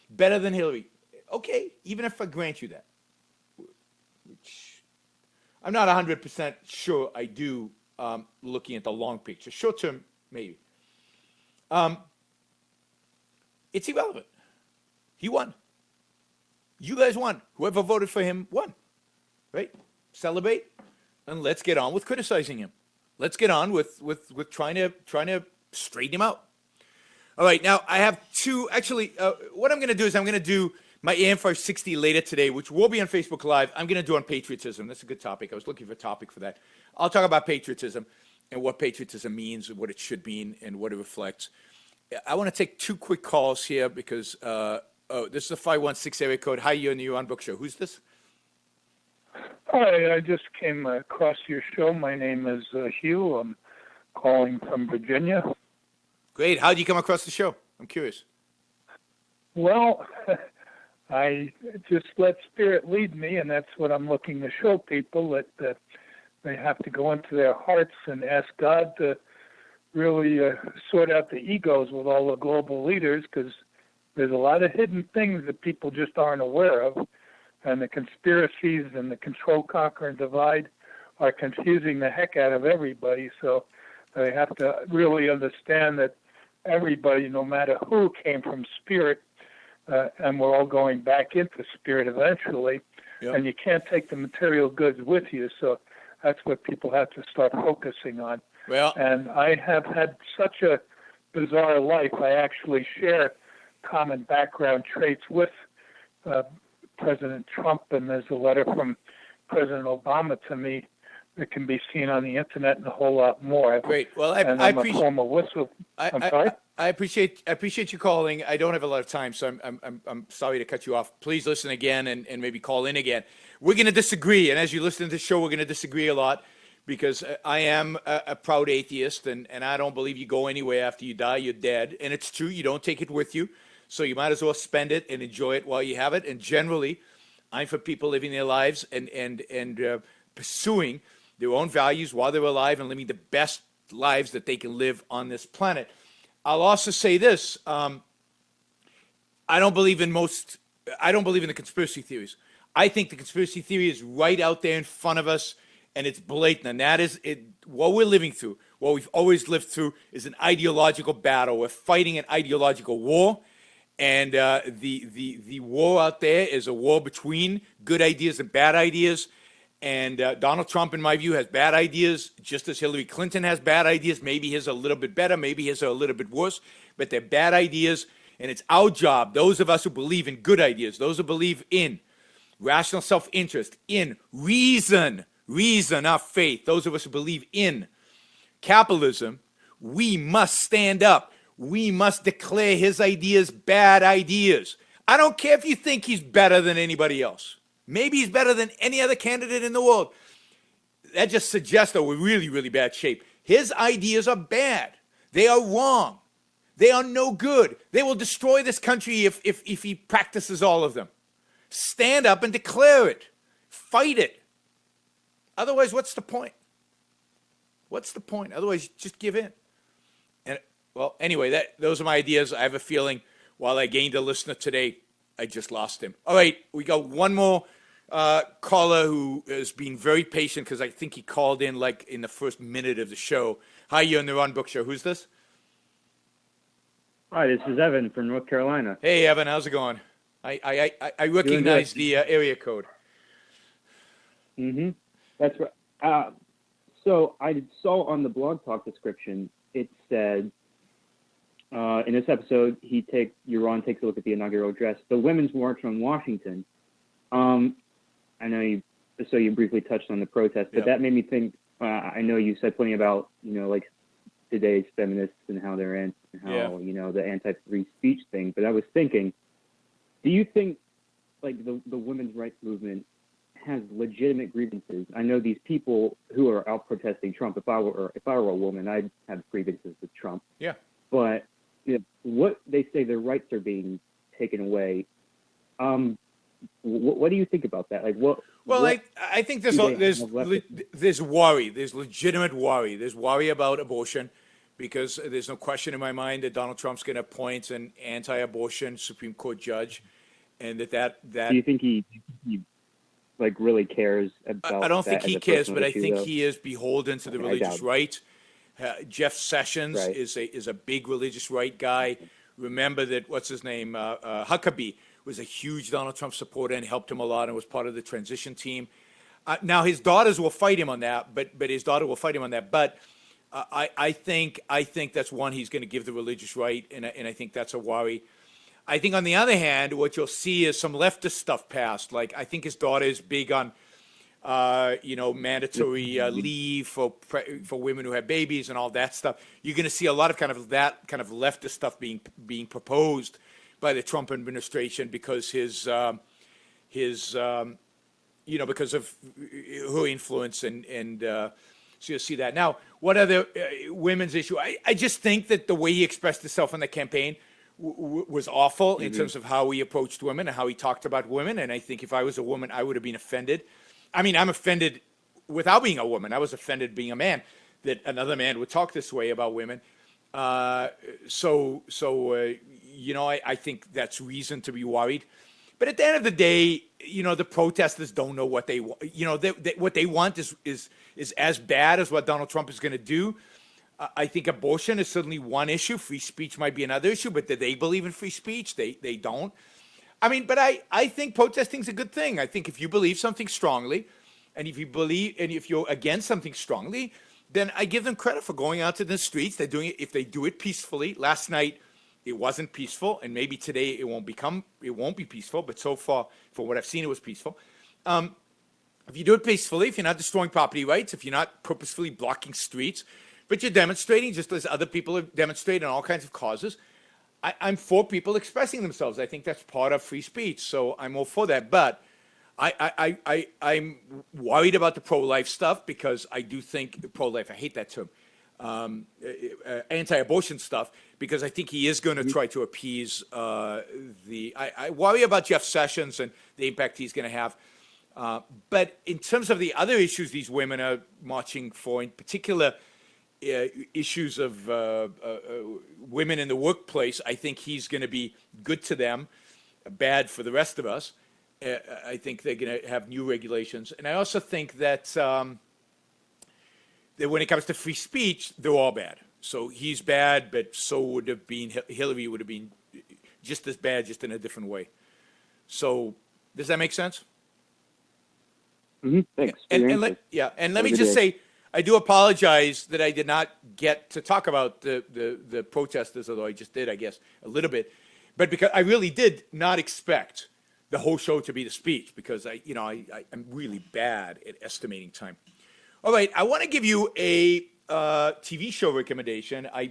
better than Hillary. Okay, even if I grant you that, which I'm not 100% sure I do, looking at the long picture. Short term, maybe. It's irrelevant. He won. You guys won. Whoever voted for him won. Right? Celebrate, and let's get on with criticizing him. Let's get on with trying to straighten him out. All right, now I have two. Actually, what I'm going to do is I'm going to do my AM 560 later today, which will be on Facebook Live. I'm going to do on patriotism. That's a good topic. I was looking for a topic for that. I'll talk about patriotism and what patriotism means, and what it should mean, and what it reflects. I want to take 2 quick calls here because Oh, this is a 516 area code. Hi, you're on the Yaron Brook Show. Who's this? Hi, I just came across your show. My name is Hugh. I'm calling from Virginia. Great. How did you come across the show? I'm curious. Well, I just let spirit lead me, and that's what I'm looking to show people, that they have to go into their hearts and ask God to really sort out the egos with all the global leaders, because there's a lot of hidden things that people just aren't aware of, and the conspiracies and the control, conquer, and divide are confusing the heck out of everybody. So they have to really understand that everybody, no matter who, came from spirit, and we're all going back into spirit eventually. Yep. And you can't take the material goods with you. So that's what people have to start focusing on. Well, And I have had such a bizarre life. I actually share common background traits with President Trump, and there's a letter from President Obama to me that can be seen on the internet and a whole lot more. great. Well, I I'm a appreciate. former whistle. I'm sorry? I appreciate you calling. I don't have a lot of time, so I'm sorry to cut you off. Please listen again and maybe call in again. We're going to disagree, and as you listen to the show, we're going to disagree a lot, because I am a proud atheist, and I don't believe you go anywhere after you die. You're dead, and it's true. You don't take it with you, so you might as well spend it and enjoy it while you have it. And generally, I'm for people living their lives and pursuing their own values while they're alive and living the best lives that they can live on this planet. I'll also say this: I don't believe in the conspiracy theories. I think the conspiracy theory is right out there in front of us, and it's blatant. And that is it. What we're living through, what we've always lived through, is an ideological battle. We're fighting an ideological war, and the war out there is a war between good ideas and bad ideas. And Donald Trump, in my view, has bad ideas, just as Hillary Clinton has bad ideas. Maybe his are a little bit better, maybe his are a little bit worse, but they're bad ideas. And it's our job, those of us who believe in good ideas, those who believe in rational self-interest, in reason, not faith, those of us who believe in capitalism, we must stand up. We must declare his ideas bad ideas. I don't care if you think he's better than anybody else. Maybe he's better than any other candidate in the world. That just suggests that we're really, really bad shape. His ideas are bad. They are wrong. They are no good. They will destroy this country if he practices all of them. Stand up and declare it. Fight it. Otherwise, what's the point? What's the point? Otherwise, just give in. And well, anyway, those are my ideas. I have a feeling while I gained a listener today, I just lost him. All right, we got one more caller who has been very patient, because I think he called in like in the first minute of the show. Hi, you're on the Yaron Brook Show. Who's this? Hi, this is Evan from North Carolina. Hey, Evan, how's it going? I recognize the area code. Mm-hmm. That's right. So I saw on the Blog Talk description, it said, in this episode, Yaron takes a look at the inaugural address, the Women's March on Washington. I know you briefly touched on the protest, but that made me think, I know you said plenty about, like today's feminists and how they're in, and how, the anti-free speech thing, but I was thinking, do you think like the women's rights movement has legitimate grievances? I know these people who are out protesting Trump, if I were a woman, I'd have grievances with Trump. Yeah. But what they say their rights are being taken away. What do you think about that? Like what? Well, I think there's worry. There's legitimate worry. There's worry about abortion, because there's no question in my mind that Donald Trump's going to appoint an anti-abortion Supreme Court judge, and that. Do you think he like really cares about? I don't think he cares, but I think though? He is beholden to the religious right. Jeff Sessions is a big religious right guy. Remember that what's his name Huckabee was a huge Donald Trump supporter and helped him a lot and was part of the transition team. Now his daughters will fight him on that, but his daughter will fight him on that. But I think that's one he's going to give the religious right, and I think that's a worry. I think on the other hand, what you'll see is some leftist stuff passed. Like I think his daughter is big on mandatory leave for women who have babies and all that stuff. You're going to see a lot of that kind of leftist stuff being proposed by the Trump administration because because of her influence and so you'll see that. Now, what other women's issue? I just think that the way he expressed himself in the campaign was awful in terms of how he approached women and how he talked about women. And I think if I was a woman, I would have been offended. I mean, I'm offended without being a woman. I was offended being a man that another man would talk this way about women. I think that's reason to be worried. But at the end of the day, the protesters don't know what they want. What they want is as bad as what Donald Trump is going to do. I think abortion is certainly one issue. Free speech might be another issue, but do they believe in free speech? They don't. I mean, but I think protesting is a good thing. I think if you believe something strongly, and if you're against something strongly, then I give them credit for going out to the streets. They're doing it if they do it peacefully. Last night, it wasn't peaceful, and maybe today it won't be peaceful. But so far, from what I've seen, it was peaceful. If you do it peacefully, if you're not destroying property rights, if you're not purposefully blocking streets, but you're demonstrating just as other people are demonstrating on all kinds of causes, I'm for people expressing themselves. I think that's part of free speech, so I'm all for that. But I'm worried about the pro-life stuff because I do think pro-life. I hate that term. Anti-abortion stuff because I think he is going to try to appease I worry about Jeff Sessions and the impact he's going to have. But in terms of the other issues these women are marching for, in particular issues of women in the workplace, I think he's going to be good to them, bad for the rest of us. I think they're going to have new regulations. And I also think that that when it comes to free speech, they're all bad. So he's bad, but so would have been Hillary would have been just as bad, just in a different way. So does that make sense? Thanks. And let me just say, I do apologize that I did not get to talk about the protesters, although I just did, I guess, a little bit. But because I really did not expect the whole show to be the speech, because I'm really bad at estimating time. All right, I want to give you a TV show recommendation. I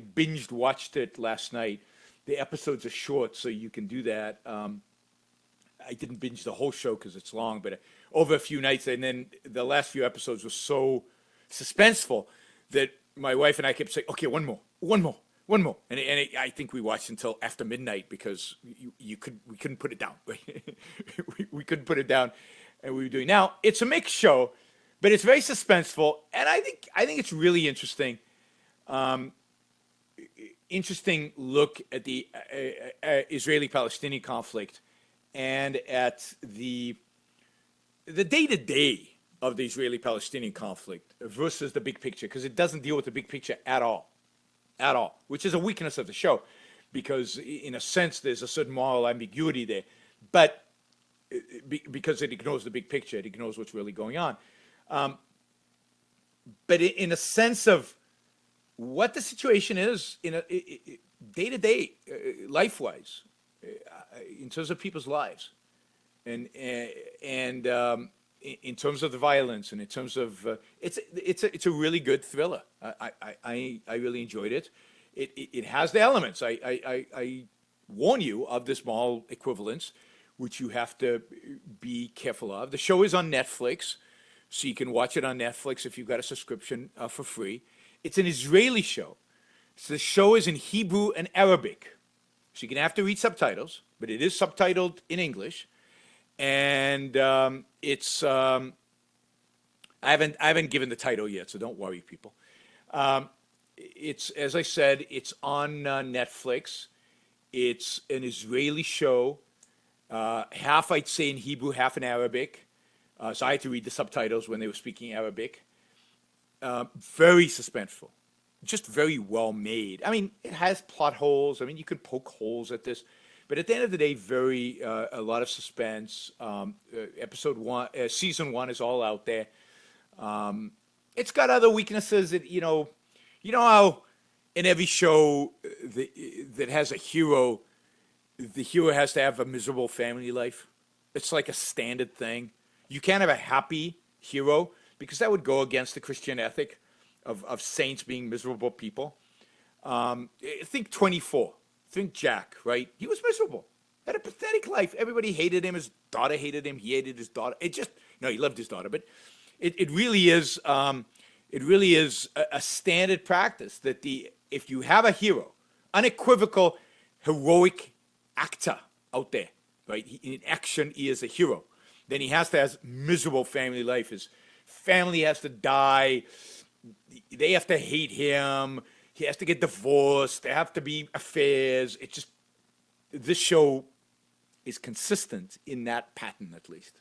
watched it last night. The episodes are short, so you can do that. I didn't binge the whole show because it's long, but over a few nights, and then the last few episodes were so suspenseful that my wife and I kept saying, okay, one more. And I think we watched until after midnight because we couldn't put it down. we couldn't put it down, and we were doing. Now, it's a mixed show, but it's very suspenseful, and I think it's really interesting. Interesting look at the Israeli-Palestinian conflict and at the day-to-day of the Israeli-Palestinian conflict versus the big picture, because it doesn't deal with the big picture at all, which is a weakness of the show, because in a sense there's a certain moral ambiguity there, but because it ignores the big picture, it ignores what's really going on. But in a sense of what the situation is in a day-to-day, life-wise, in terms of people's lives, and in terms of the violence, and in terms of it's a really good thriller. I really enjoyed it. It has the elements. I warn you of the small equivalence, which you have to be careful of. The show is on Netflix, so you can watch it on Netflix if you've got a subscription for free. It's an Israeli show. So the show is in Hebrew and Arabic. So you're going to have to read subtitles, but it is subtitled in English. And it's I haven't given the title yet, so don't worry, people. It's, as I said, it's on Netflix. It's an Israeli show, half I'd say in Hebrew, half in Arabic. So I had to read the subtitles when they were speaking Arabic. Very suspenseful, just very well made. I mean, it has plot holes. I mean, you could poke holes at this. But at the end of the day, a lot of suspense. Season 1 is all out there. It's got other weaknesses that, you know how in every show that has a hero, the hero has to have a miserable family life. It's like a standard thing. You can't have a happy hero because that would go against the Christian ethic of saints being miserable people. Think 24. Think Jack, right? He was miserable. Had a pathetic life. Everybody hated him. His daughter hated him. He hated his daughter. He loved his daughter, but it really is a standard practice that if you have a hero, unequivocal, heroic actor out there, right? In action, he is a hero. Then he has to have miserable family life. His family has to die. They have to hate him. He has to get divorced. There have to be affairs. This show is consistent in that pattern, at least.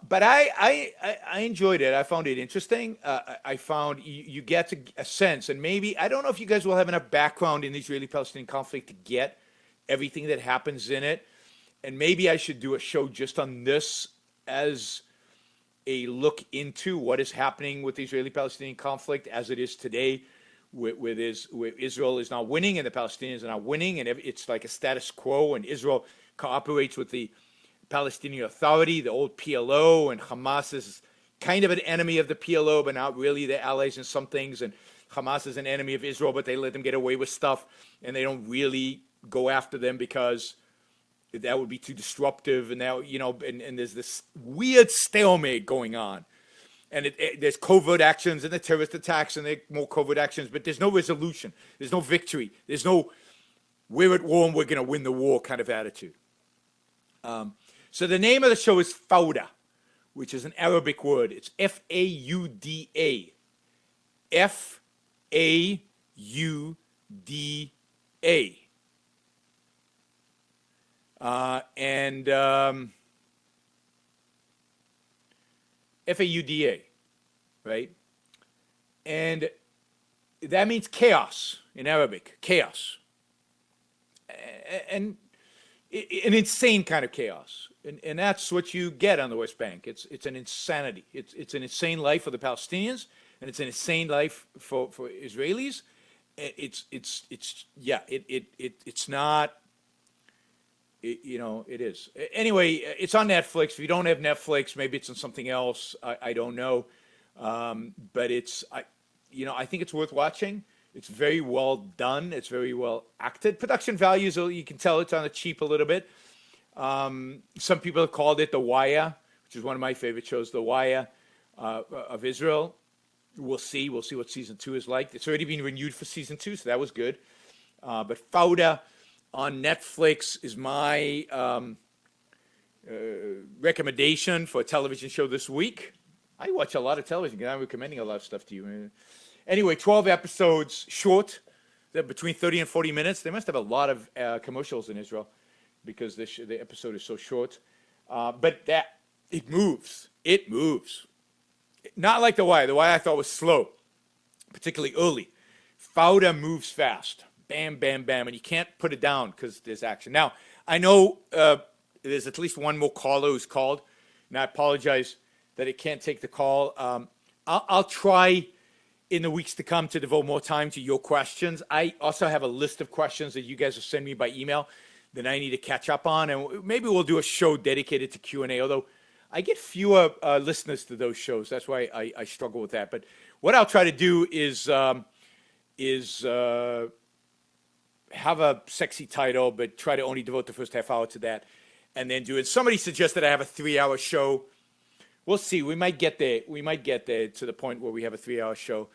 But I enjoyed it. I found it interesting. I found you get a sense, and maybe, I don't know if you guys will have enough background in the Israeli-Palestinian conflict to get everything that happens in it. And maybe I should do a show just on this as a look into what is happening with the Israeli-Palestinian conflict as it is today, where Israel is now winning and the Palestinians are not winning, and it's like a status quo, and Israel cooperates with the Palestinian Authority, the old PLO, and Hamas is kind of an enemy of the PLO, but not really. They're allies in some things, and Hamas is an enemy of Israel, but they let them get away with stuff, and they don't really go after them because that would be too disruptive, and now, and there's this weird stalemate going on. And there's covert actions and the terrorist attacks, and there are more covert actions, but there's no resolution. There's no victory. There's no, we're at war and we're going to win the war kind of attitude. So the name of the show is Fauda, which is an Arabic word. It's F-A-U-D-A. F-A-U-D-A. F-A-U-D-A, right? And that means chaos in Arabic, chaos. And an insane kind of chaos. And that's what you get on the West Bank. It's an insanity. It's an insane life for the Palestinians, and it's an insane life for Israelis. It's not, it is. Anyway, it's on Netflix. If you don't have Netflix, maybe it's on something else. I don't know. But I think it's worth watching. It's very well done. It's very well acted. Production values, you can tell it's on the cheap a little bit. Some people have called it The Wire, which is one of my favorite shows, The Wire of Israel. We'll see. We'll see what season 2 is like. It's already been renewed for season 2, so that was good. But Fauda on Netflix is my recommendation for a television show this week. I watch a lot of television because I'm recommending a lot of stuff to you. Anyway, 12 episodes, short. They're between 30 and 40 minutes. They must have a lot of commercials in Israel because the episode is so short. But it moves. It moves. Not like The Wire. The Wire I thought was slow, particularly early. Fauda moves fast. Bam, bam, bam. And you can't put it down because there's action. Now, I know there's at least one more caller who's called, and I apologize that it can't take the call. I'll try in the weeks to come to devote more time to your questions. I also have a list of questions that you guys will send me by email that I need to catch up on, and maybe we'll do a show dedicated to Q&A, although I get fewer listeners to those shows. That's why I struggle with that. But what I'll try to do is have a sexy title, but try to only devote the first half hour to that, and then do it. Somebody suggested I have a 3-hour show. We'll see. We might get there. We might get there to the point where we have a 3-hour show.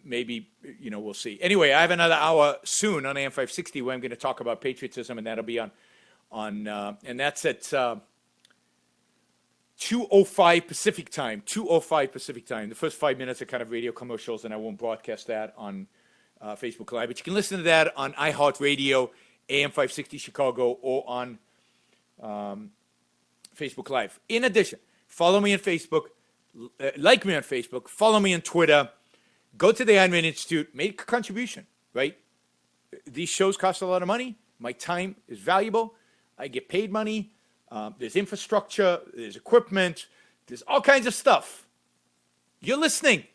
Maybe, we'll see. Anyway, I have another hour soon on AM 560 where I'm going to talk about patriotism, and that'll be on and that's at 2:05 Pacific time. 2:05 Pacific time. The first 5 minutes are kind of radio commercials, and I won't broadcast that on Facebook Live. But you can listen to that on iHeartRadio, AM 560 Chicago, or on Facebook Live. In addition, follow me on Facebook, like me on Facebook, follow me on Twitter, go to the Ayn Rand Institute, make a contribution, right? These shows cost a lot of money. My time is valuable. I get paid money. There's infrastructure, there's equipment, there's all kinds of stuff. You're listening.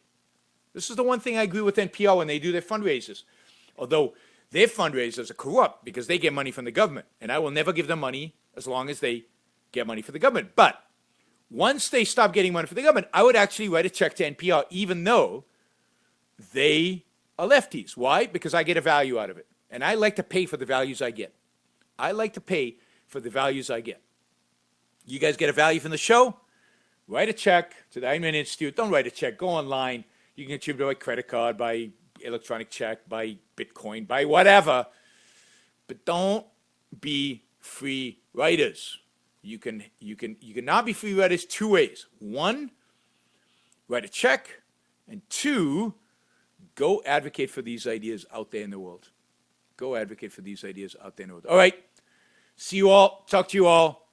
This is the one thing I agree with NPR when they do their fundraisers. Although their fundraisers are corrupt because they get money from the government. And I will never give them money as long as they get money from the government. But once they stop getting money from the government, I would actually write a check to NPR even though they are lefties. Why? Because I get a value out of it. And I like to pay for the values I get. I like to pay for the values I get. You guys get a value from the show? Write a check to the Ayn Rand Institute. Don't write a check. Go online. You can contribute by credit card, by electronic check, by Bitcoin, by whatever. But don't be free writers. You can not be free writers two ways. One, write a check, and two, go advocate for these ideas out there in the world. Go advocate for these ideas out there in the world. All right. See you all. Talk to you all.